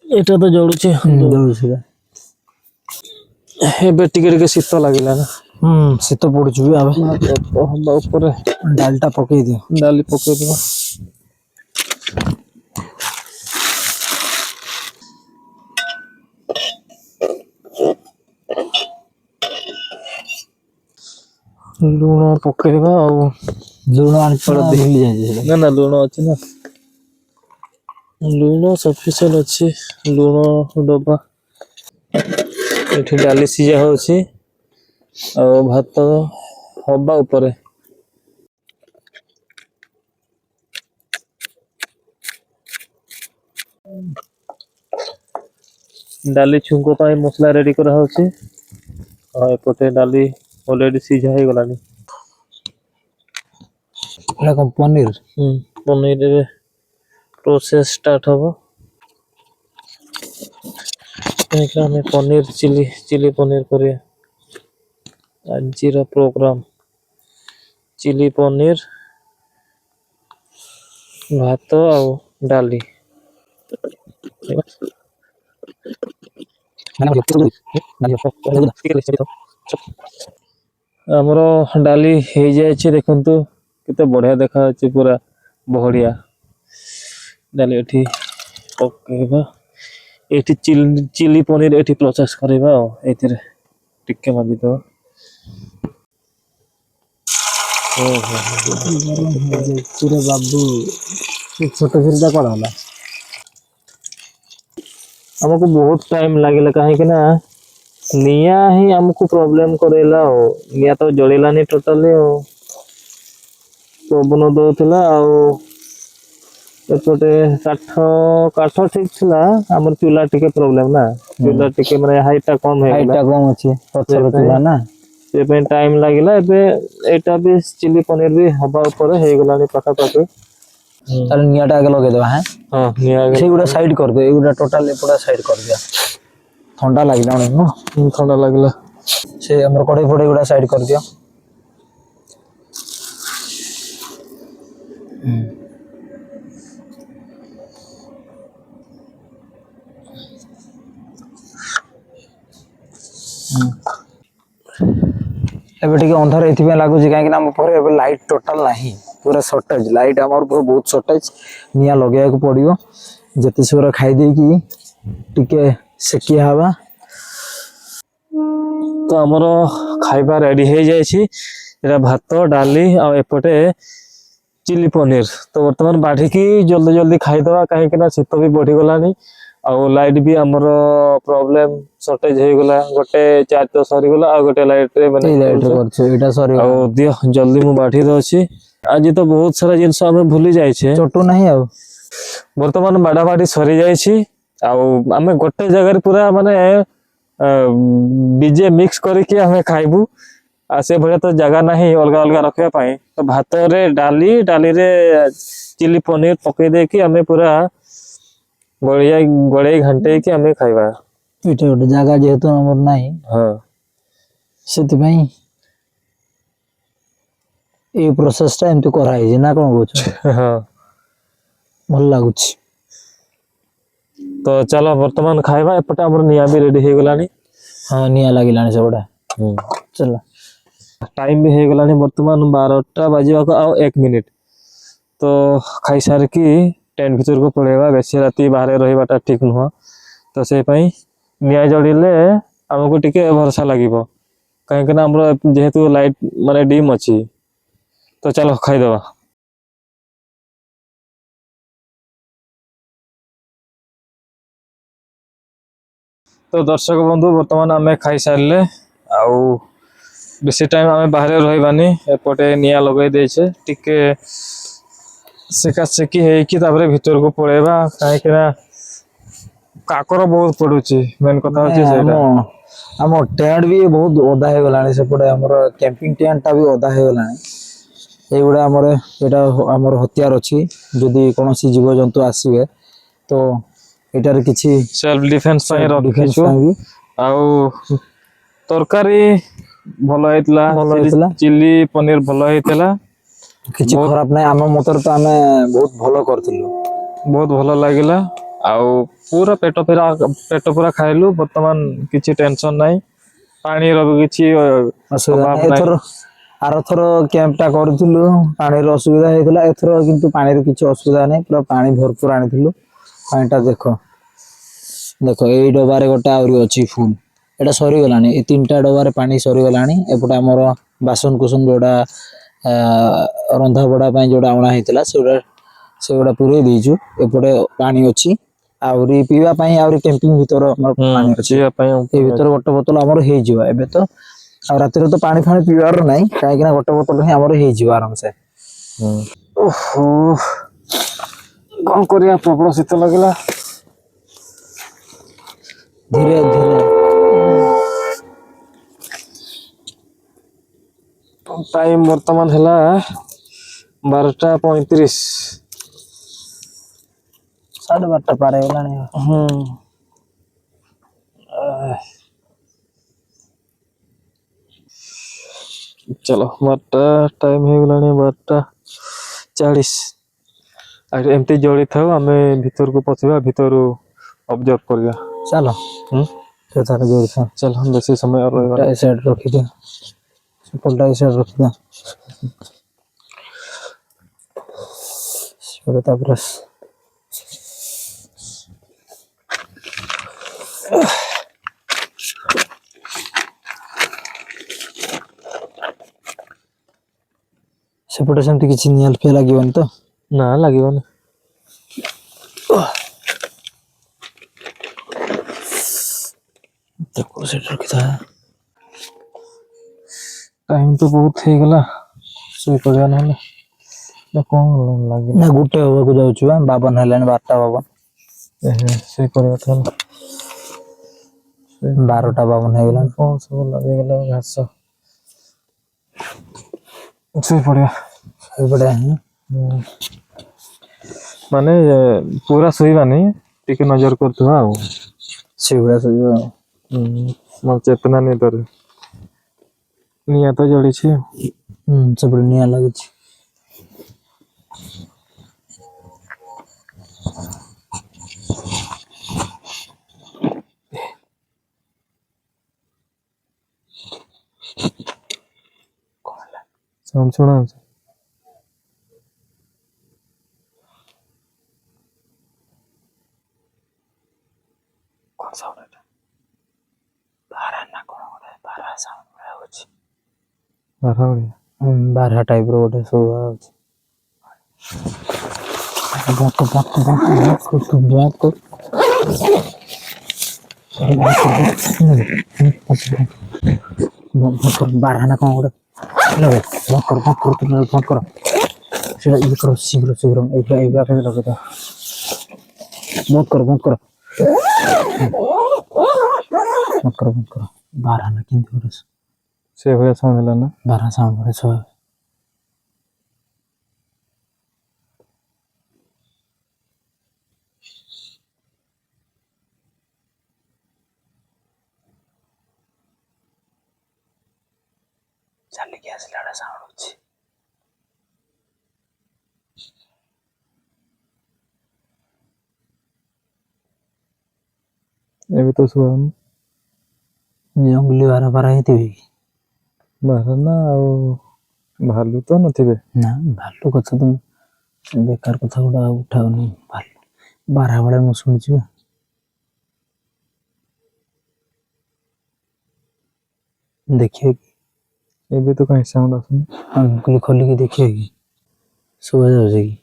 ଏଇଟା ତ ଜଳୁଛି ଏବେ ଟିକେ ଟିକେ ଶୀତ ଲାଗିଲା ନା। ଶୀତ ପଡୁଛି ବି ଆମେ ହବା ଉପରେ ଡାଲିଟା ପକେଇ ଦିଅ। ଡାଲି ପକେଇଦବା। ଲୁଣ ପକେଇବା ଆଉ ଲୁଣ ଆଣିପଡ ଭୁଲି ଯାଇଛି ନା ନା ଲୁଣ ଅଛି ନା ଲୁଣ ସଫିସିଏଣ୍ଟ ଅଛି ଲୁଣ ଡବା ଏଠି ଡାଲି ସିଝା ହଉଛି ଆଉ ଭାତ ହବା ଉପରେ। ଡାଲି ଛୁଙ୍କ ପାଇଁ ମସଲା ରେଡି କରାହଉଛି ଆଉ ଏପଟେ ଡାଲି ଅଲରେଡି ସିଝା ହେଇଗଲାଣି। ଏଟା କଣ ପନିର? ପନିର ଏବେ ପ୍ରୋସେସ ଷ୍ଟାର୍ଟ ହବ। ଆମେ ପନିର ଚିଲି ପନିର କରିବା ଆଜିର ପ୍ରୋଗ୍ରାମ ଚିଲି ପନିର ଭାତ ଆଉ ଡାଲି। ଆମର ଡାଲି ହେଇଯାଇଛି ଦେଖନ୍ତୁ କେତେ ବଢିଆ ଦେଖାଯାଉଛି ପୁରା ବହଳିଆ ଡାଲି ଏଠି ପକେଇବା ଏଠି ଚିଲି ପନିର ଏଠି ପ୍ରୋସେସ କରିବା ଆଉ ଏଇଥିରେ ଟିକେ ଭାଜିଦବା। ପୁରା ବାବୁ ଛୋଟ ଛୁରୀଟା କଣ ହେଲା? ଆମକୁ ବହୁତ ଟାଇମ ଲାଗିଲା କାହିଁକି ନା ନିଆଁ ହିଁ ଆମକୁ ପ୍ରୋବ୍ଲେମ କରେଇଲା ଆଉ ନିଆଁ ତ ଜଳିଲାନି ଟୋଟାଲି ଆଉ ପବନ ଦଉଥିଲା ଆଉ ଏପଟେ କାଠ ଠିକ ଥିଲା ଆମର ଚୁଲା ଟିକେ ପ୍ରୋବ୍ଲେମ ନା ଚୁଲା ଟିକେ ମାନେ ହାଇଟ ଟା କମ ହେଇଗଲା ଅଛି ପଛର ଚୁଲା ନା ସେପାଇଁ ଟାଇମ ଲାଗିଲା ଏବେ ଏଇଟା ବି ଚିଲି ପନିର ବି ହବା ଉପରେ ହେଇଗଲାଣି ପାଖାପାଖି। ତାହେଲେ ନିଆଁଟା ଆଗେ ଲଗେଇଦବା। ହଁ ନିଆଁ ସେଇଗୁଡା ସାଇଡ କରିଦିଅ ଏଇଗୁଡା ଟୋଟାଲ ଏପଟା ସାଇଡ କରିଦିଅ ଥଣ୍ଡା ଲାଗିଲାଣି ନୁହଁ ଥଣ୍ଡା ଲାଗିଲା ସେ ଆମର କଢେଇ ଫଢେଇ ଗୁଡା ସାଇଡ କରିଦିଅ। ଏବେ ଟିକେ ଅନ୍ଧାର ଏଇଥିପାଇଁ ଲାଗୁଛି କାହିଁକି ନା ଆମ ପରେ ଏବେ ଲାଇଟ ଟୋଟାଲ ନାହିଁ ପୁରା ସର୍ଟେଜ ଲାଇଟ ଆମର ପୁରା ବହୁତ ସର୍ଟେଜ ନିଆଁ ଲଗେଇବାକୁ ପଡିବ ଯେତେ ଶୀଘ୍ର ଖାଇଦେଇକି ଟିକେ ସେକିଆ ହବା। ତ ଆମର ଖାଇବା ରେଡି ହେଇଯାଇଛି ଏଟା ଭାତ ଡାଲି ଆଉ ଏପଟେ ଚିଲି ପନିର ତ ବର୍ତ୍ତମାନ ବାଢିକି ଜଲ୍ଦି ଜଲ୍ଦି ଖାଇଦବା କାହିଁକି ନା ଶୀତ ବି ବଢିଗଲାଣି ଆଉ ଲାଇଟ ବି ଆମର ପ୍ରୋବ୍ଲେମ ସର୍ଟେଜ ହେଇଗଲା ଗୋଟେ ଚାର୍ଜ ତ ସରିଗଲା ଆଉ ଗୋଟେ ଲାଇଟରେ ମାନେ ଆଉ ଦିଅ ଜଲ୍ଦି ମୁଁ ବାଢି ଦଉଛି ଆଜି ତ ବହୁତ ସାରା ଜିନିଷ ଆମେ ଭୁଲି ଯାଇଛେ ଚଟୁ ନାହିଁ ଆଉ ବର୍ତ୍ତମାନ ବାଡା ବାଡି ସରି ଯାଇଛି ଆଉ ଆମେ ଗୋଟେ ଜାଗାରେ ପୁରା ମାନେ ଡିଜେ ମିକ୍ସ କରିକି ଆମେ ଖାଇବୁ ଆଉ ସେ ଭଳିଆ ତ ଜାଗା ନାହିଁ ଅଲଗା ଅଲଗା ରଖିବା ପାଇଁ ତ ଭାତରେ ଡାଲିରେ ଚିଲି ପନିର ପକେଇ ଦେଇକି ଆମେ ପୁରା ଗୋଳେଇ ଘାଣ୍ଟେଇକି ଆମେ ଖାଇବା। ଏଇଟା ଗୋଟେ ଜାଗା ଯେହେତୁ ଆମର ନାହିଁ ସେଥିପାଇଁ ଏଇ ପ୍ରୋସେସ ଟା ଏମିତି କରାହେଇଛି ନା କଣ କହୁଛ? ଭଲ ଲାଗୁଛି ତ ଚାଲ ବର୍ତ୍ତମାନ ଖାଇବା ଏପଟେ ଆମର ନିଆଁ ବି ରେଡି ହେଇଗଲାଣି। ହଁ ନିଆଁ ଲାଗିଲାଣି ସେଗୁଡା ଚାଲ। टाइम भी हो गलानी वर्तमान 12टा बाजिबाको आउ 1 मिनिट तो खाई सार की टेंट भीतर को पळेबा बेसी राती बाहर रहिबाटा ठीक नुह तो से पई निया जळिले हमको टिके भरोसा लागिबो काहे कि ना हमरो जेहेतु लाइट माने डिम अछि तो चलो खाई देबा तो दर्शक बंधु वर्तमान आमे खाई सारले आउ बेसी टाइम आमे बाहर रहिबानी एपटे निया लगै देछे टिके सेका सेकी हेकी तापरे भीतर को पळेबा काहे कि ना काकर बहुत पडुची मेन कथा होची सेटा ଆମ ଟେଣ୍ଟ ବି ବହୁତ ଓଦା ହେଇଗଲାଣି ସେପଟେ ଆମର କ୍ୟାମ୍ପିଂ ଟେଣ୍ଟଟା ବି ଓଦା ହେଇଗଲାଣି এইগুଡ଼ା ଆମର ଏଇଟା ଆମର ହତିଆର ଅଛି ଯଦି କୌଣସି ଜୀବଜନ୍ତୁ ଆସିବେ ତ ଏଟାରେ କିଛି सेल्फ डिफेंस ପାଇଁ ଡିଫେନ୍ସ ରଖିଛୁ ପାଇଁ ବି ଆଉ ତରକାରୀ ଭଲ ହେଇଥିଲା ଭଲ ହେଇଥିଲା ଚିଲି ପନିର ଭଲ ହେଇଥିଲା କିଛି ଖରାପ ନାହିଁ ଆମ ମତରେ ତ ଆମେ ବହୁତ ଭଲ କରିଥିଲୁ ବହୁତ ଭଲ ଲାଗିଲା ଆଉ ପୁରା ପେଟ ପୁରା ଖାଇଲୁ ବର୍ତ୍ତମାନ କିଛି ଟେନସନ ନାହିଁ ପାଣିର ବି କିଛି ଅସୁବିଧା ଅଭାବ ନାହିଁ ନାହିଁ ଏଥର ଆରଥର କ୍ୟାମ୍ପଟା କରିଥିଲୁ ପାଣିର ଅସୁବିଧା ହେଇଥିଲା ଏଥର କିନ୍ତୁ ପାଣିର କିଛି ଅସୁବିଧା ନାହିଁ ପୁରା ପାଣି ଭରପୁର ଆଣିଥିଲୁ ପାଣିଟା ଦେଖ ଦେଖ ଏଇ ଡବାରେ ଗୋଟେ ଆହୁରି ଅଛି ଫୁଲ ଏଇଟା ସରିଗଲାଣି ଏ 3ଟା ଡବାରେ ପାଣି ସରିଗଲାଣି ଏପଟେ ଆମର ବାସନକୁସନ ଯୋଉଟା ରନ୍ଧା ବଢା ପାଇଁ ଯୋଉଟା ଅଣା ହେଇଥିଲା ସେଗୁଡ଼ା ପୁରେଇ ଦେଇଛୁ ଏପଟେ ପାଣି ଅଛି ଆହୁରି ପିଇବା ପାଇଁ ଆହୁରି କ୍ୟାମ୍ପିଂ ଭିତର ଆମର ପାଣି ଅଛି ପିଇବା ପାଇଁ ଏଇ ଭିତରେ ଗୋଟେ ବୋତଲ ଆମର ହେଇଯିବ ଏବେ ତ ଆଉ ରାତିରେ ତ ପାଣି ଫାଣି ପିଇବାର ନାହିଁ କାହିଁକି ନା ଗୋଟେ ବୋତଲ ହିଁ ଆମର ହେଇଯିବ ଆରାମସେ ଓହୋ କଣ କରିବା ପ୍ରବଳ ଶୀତ ଲାଗିଲା ଧୀରେ ଧୀରେ टाइम वर्तमान है 12:35 12:30 पार ହେଇଗଲାଣି चलो 12 टाइम हो गलानी 12:40 एमती जोड़ी था आमे भीतर को पछिबा भीतर ऑब्जर्व करिया चलो ସେ ତାର ଯୋଡ଼ି ଥା चल हम बेसी समय और रहबा ଏ ସାଇଡ୍ ରଖିଦିଅ ସେପଟଟା ଏ ସାଇଡ୍ ରଖିଦିଅ ସେପଟେ ତାପରେ ସେପଟେ ସେମିତି କିଛି ନିଆଁ ଫିଆ ଲାଗିବନି ତ ना लागिबନି देखो सेट रखिथा टाइम तो बहुत हो गला सोई पड़िया नहले ना कौन लागे ना गुटे होबा जाउछु 52 हेलानी 12:52 से करबा था 12:52 ହେଇଗଲାଣି कौन सब लगे गला घास सोई पड़िया ଏପଟେ माने पूरा सोईबा नहीं टिके नजर करथुआ आ ସେଗୁଡ଼ା ସବୁ मोर चेतना नहीं तर निया तो जड़ी छी ସେପଟେ ନିଆଁ ଲାଗୁଛି साउंड सुना कौन साउंड है ବାରା ନା କଣ ଗୋଟେ ବାରା ସାଉଣ୍ଡ ହଉଛି बारह ବାରା ଟାଇପ ର ଗୋଟେ ଶୋଭା ହଉଛି ବାରା ନା କଣ ଗୋଟେ ବନ୍ଦ କର ସେଟା ଇଏ କର ଶୀଘ୍ର ଶୀଘ୍ର ଏଇଟା ଲଗେଇଦବା ବନ୍ଦ କର बारा ना केमती ଗୋଟେ से भैया साउंड है ना बारा साउंड ଗୋଟେ ଶୋଭା ଚାଲିକି ଆସିଲା ବେଳେ ସାଉଣ୍ଡ ହଉଛି ये भी तो सुन ଜଙ୍ଗଲି ବାରା ହେଇଥିବେ କି ବାରାନା ଆଉ ଭାଲୁ ତ ନଥିବେ। ନା ଭାଲୁ କଥା ତ ବେକାର କଥା ଗୁଡ଼ା ଉଠାଉନି। ଭାଲୁ ବାରହା ବେଳେ ମୁଁ ଶୁଣିଛି ବା। ଦେଖିବେ କି? ଏବେ ତ କାହିଁ ସାଉଣ୍ଡ ଆସୁନି। କହିଲି ଖୋଲିକି ଦେଖିବେ କି? ଶୁଭା ଯାଉଛି କି?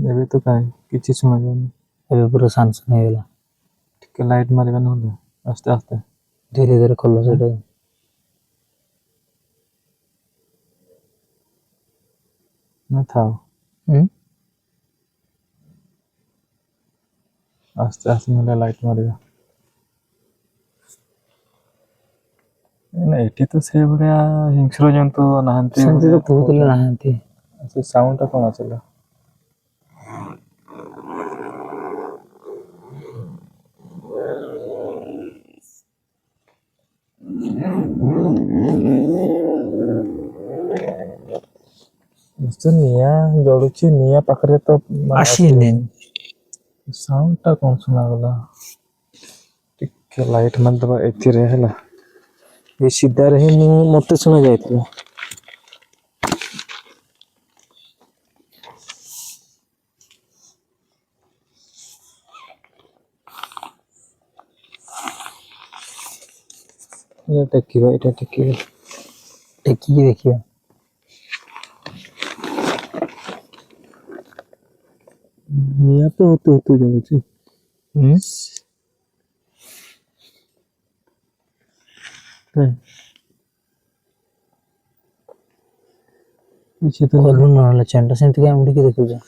ଏବେ ତ କାହିଁ କିଛି ଶୁଣାଯାଉନି। ଏବେ ପୁରା ସାନସନ୍ ହେଇଗଲା। ଟିକେ ଲାଇଟ୍ ମାରିବା ନହେଲେ ଆସ୍ତେ ଆସ୍ତେ। ଧୀରେ ଧୀରେ ଖୋଲ ସେଇଟା। ନା ଥାଉ ହୁଁ ଆସ୍ତେ ଆସ୍ତେ ନହେଲେ ଲାଇଟ୍ ମାରିବା। ନା ଏଠି ତ ସେଇଭଳିଆ ହିଂସ୍ର ଜନ୍ତୁ ନାହାନ୍ତି। ସେମିତି ତ ଭଳିଆ କହୁଥିଲେ କହୁଛନ୍ତି। ନାହାନ୍ତି। ସେ ସାଉଣ୍ଡଟା କ'ଣ ଆସିଲା? ନିଆଁ ଜଳୁଛି, ନିଆଁ ପାଖରେ ତ ଆସିନି। ସାଉଣ୍ଡଟା କ'ଣ ଶୁଣାଗଲା? ଟିକେ ଲାଇଟ୍ ମାରିଦେବା ଏଥିରେ ହେଲା। ଏ ସିଧାରେ ହିଁ ମତେ ଶୁଣା ଯାଇଥିଲା। ଟେକିବା, ଏଇଟା ଟେକିବା, ଟେକିକି ଦେଖିବା। ନିଆଁ ତ ହତୁ ହତୁ ଯାଉଛି। କିଛି ତ ଖୋଲୁ ନହେଲେ ଚେନଟା ସେମିତି କାଇଁ ଉଡ଼ିକି ଦେଖୁଛ?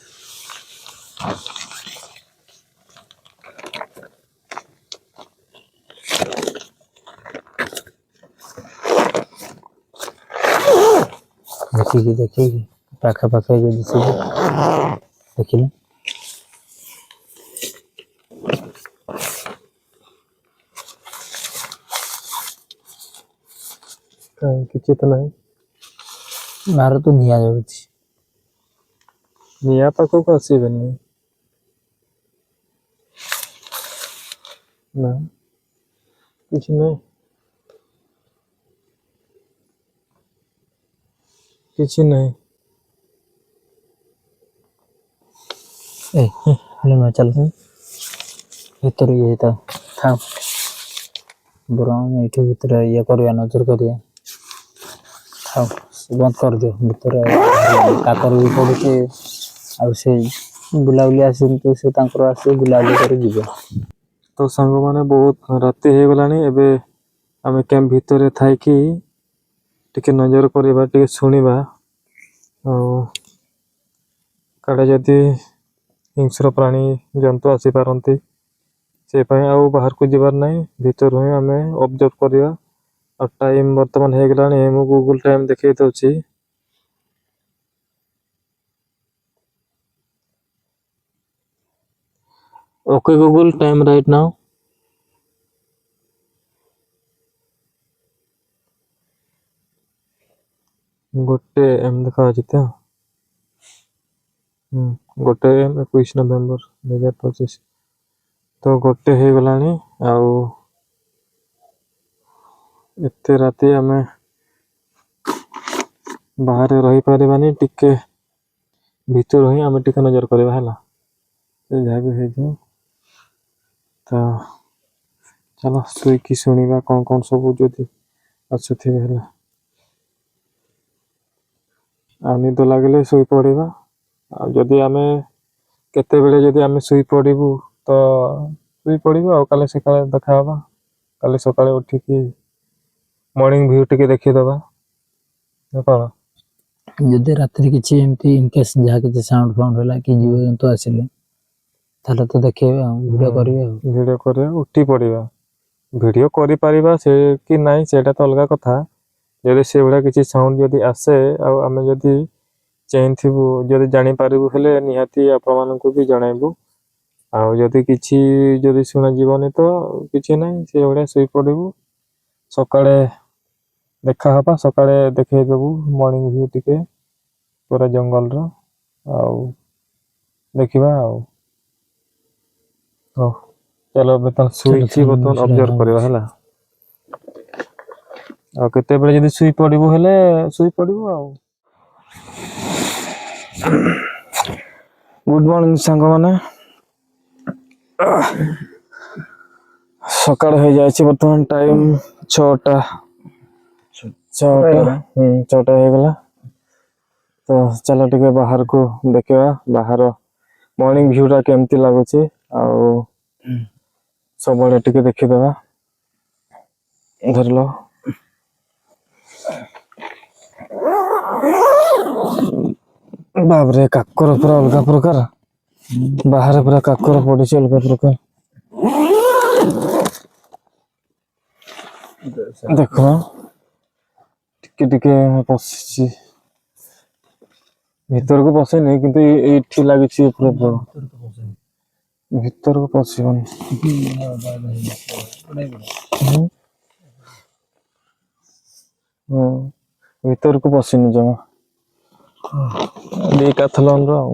ଦେଖିକି ପାଖାପାଖି ଯଦି ଥିବ ଦେଖିଲେ। କାହିଁ କିଛି ତ ନାହିଁ। ବାହାର ତ ନିଆଁ ଯାଉଛି। ନିଆଁ ପାଖକୁ ଆସିବେନି। ନା କିଛି ନାହିଁ, କିଛି ନାହିଁ। ହେଲେ ନ ଚାଲ ଭିତରେ ଇଏ ହେଇଥାଉ ଥାଉ ବରଂ ଏଇଠି ଭିତରେ ଇଏ କରିବା, ନଜର କରିବା। ଥାଉ ବନ୍ଦ କରିଦିଅ। ଭିତରେ କାକର ବି ପଡ଼ୁଛି। ଆଉ ସେ ବୁଲାବୁଲି ଆସନ୍ତୁ, ସେ ତାଙ୍କର ଆସିବେ ବୁଲାବୁଲି କରି ଯିବେ। ତ ସାଙ୍ଗମାନେ ବହୁତ ରାତି ହେଇଗଲାଣି। ଏବେ ଆମେ କ୍ୟାମ୍ପ ଭିତରେ ଥାଇକି ଟିକେ ନଜର କରିବା, ଟିକେ ଶୁଣିବା। ଆଉ କାଳେ ଯଦି ହିଂସ୍ର ପ୍ରାଣୀ ଜନ୍ତୁ ଆସିପାରନ୍ତି, ସେ ପାଇଁ ଆଉ ବାହାରକୁ ଯିବାର ନାହିଁ। ଭିତରୁ ହିଁ ଆମେ ଅବଜର୍ଭ କରିବା। ଆଉ ଟାଇମ୍ ବର୍ତ୍ତମାନ ହେଇଗଲାଣି, ମୁଁ ଗୁଗୁଲ ଟାଇମ୍ ଦେଖେଇ ଦେଉଛି। ଓକେ ଗୁଗୁଲ, ଟାଇମ୍ ରାଇଟ୍ ନାଉ। ଗୋଟେ ଏମ୍ ଦେଖାଯାଉଛି ତ। 21 ନଭେମ୍ବର 2025। ତ ଗୋଟେ ହେଇଗଲାଣି। ଆଉ ଏତେ ରାତି ଆମେ ବାହାରେ ରହିପାରିବାନି। ଟିକେ ଭିତରୁ ହିଁ ଆମେ ଟିକେ ନଜର କରିବା ହେଲା। ସେ ଯାହା ବି ହେଇଯିବ। ତ ଚାଲ ଶୋଇକି ଶୁଣିବା କ'ଣ କ'ଣ ସବୁ ଯଦି ଆସୁଥିବେ ହେଲା। ଆଉ ନିଦ ଲାଗିଲେ ଶୋଇପଡ଼ିବା। ଆଉ ଯଦି ଆମେ କେତେବେଳେ ଯଦି ଆମେ ଶୋଇପଡ଼ିବୁ ତ ଶୋଇପଡ଼ିବୁ। ଆଉ କାଲି ସକାଳେ ଦେଖା ହେବା। କାଲି ସକାଳେ ଉଠିକି ମର୍ଣ୍ଣିଂ ଭ୍ୟୁ ଟିକେ ଦେଖିଦେବା ନା କ'ଣ? ଯଦି ରାତିରେ କିଛି ଏମିତି ଇନକେସ୍ ଯାହା କିଛି ସାଉଣ୍ଡ ଫାଉଣ୍ଡ ହେଲା କି ଜୀବଜନ୍ତୁ ଆସିଲେ ତାହେଲେ ତ ଦେଖେଇବା ଆଉ ଭିଡ଼ିଓ କରିବେ ଆଉ। ଭିଡ଼ିଓ କରିବା, ଉଠି ପଡ଼ିବା। ଭିଡ଼ିଓ କରିପାରିବା ସେ କି ନାହିଁ ସେଇଟା ତ ଅଲଗା କଥା। ଯଦି ସେଭଳିଆ କିଛି ସାଉଣ୍ଡ ଯଦି ଆସେ ଆଉ ଆମେ ଯଦି ଚାହିଁଥିବୁ, ଯଦି ଜାଣିପାରିବୁ, ହେଲେ ନିହାତି ଆପଣମାନଙ୍କୁ ବି ଜଣାଇବୁ। ଆଉ ଯଦି କିଛି ଯଦି ଶୁଣାଯିବନି ତ କିଛି ନାହିଁ, ସେଭଳିଆ ଶୋଇପଡ଼ିବୁ। ସକାଳେ ଦେଖା ହେବା। ସକାଳେ ଦେଖେଇଦେବୁ ମର୍ଣ୍ଣିଂ ଭ୍ୟୁ ଟିକେ ପୁରା ଜଙ୍ଗଲର। ଆଉ ଦେଖିବା ଆଉ। ହଉ ଚାଲ, ଏବେ ତ ଶୋଇଛି, ବର୍ତ୍ତମାନ ଅବଜର୍ଭ କରିବା ହେଲା। ଆଉ କେତେବେଳେ ଯଦି ଶୋଇ ପଡିବୁ ହେଲେ ଶୋଇ ପଡିବୁ ଆଉ। ଗୁଡ୍ ମର୍ଣ୍ଣିଂ ସାଙ୍ଗମାନେ। ସକାଳ ହେଇଯାଇଛି ବର୍ତ୍ତମାନ ଟାଇମ୍ 6ଟା। 6ଟା ହେଇଗଲା। ତ ଚାଲ ଟିକେ ବାହାରକୁ ଦେଖିବା ବାହାର ମର୍ଣ୍ଣିଂ ଭ୍ୟୁ ଟା କେମିତି ଲାଗୁଛି ଆଉ ସବୁଆଡେ ଟିକେ ଦେଖିଦବା। ଧରିଲ ବାବରେ କାକର ପୁରା ଅଲଗା ପ୍ରକାର, ବାହାରେ ପୁରା କାକର ପଡିଛି ଅଲଗା ପ୍ରକାର। ଦେଖ ଟିକେ ଟିକେ ପଶିଛି, ଭିତରକୁ ପଶେନି କିନ୍ତୁ ଏଇଠି ଲାଗିଛି ପ୍ରବଳ, ଭିତରକୁ ପଶିବନି। ଭିତରକୁ ପଶିନି ଜମା, ଡିକାଥଲନ୍ ର ଆଉ।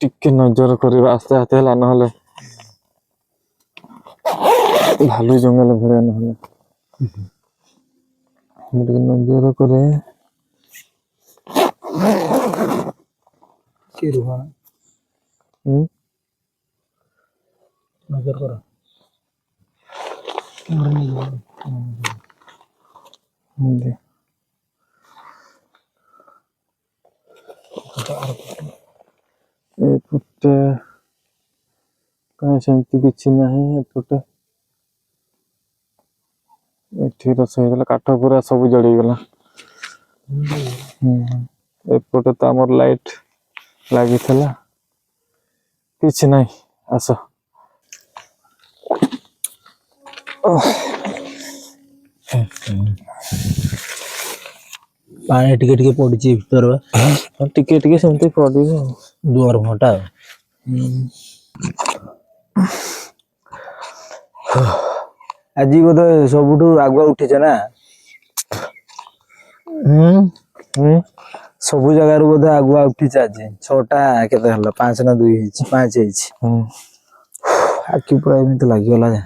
ଟିକେ ନଜର କରିବା ଆସ୍ତେ ଆସ୍ତେ ହେଲା, ନହେଲେ ଭାଲୁ ଜଙ୍ଗଲ ଭଳିଆ, ନହେଲେ ଟିକେ ନଜର କରେ। ନଜର କର। ଏପଟେ କାହିଁ ସେମିତି କିଛି ନାହିଁ। ଏପଟେ ଏଠି ରୋଷେଇ ହେଇଥିଲା, କାଠ ପୁରା ସବୁ ଜଳିଗଲା। ଏପଟେ ତ ଆମର ଲାଇଟ୍ ଲାଗିଥିଲା, କିଛି ନାହିଁ। ଆସ ପାଣି ଟିକେ ଟିକେ ପଡିଛି ଭିତରେ, ଟିକେ ଟିକେ ସେମିତି ପଡିବ ଆଉ। ଦୁଆର ମୁହଁଟା। ଆଜି ବୋଧେ ସବୁଠୁ ଆଗୁଆ ଉଠିଛ ନା? ସବୁ ଜାଗାରୁ ବୋଧେ ଆଗୁଆ ଉଠିଛ ଆଜି। 6ଟା କେତେ ହେଲା? 5 ନା 2 ହେଇଛି, 5 ହେଇଛି। ଆଖି ପୁରା ଏମିତି ଲାଗିଗଲା ଯେ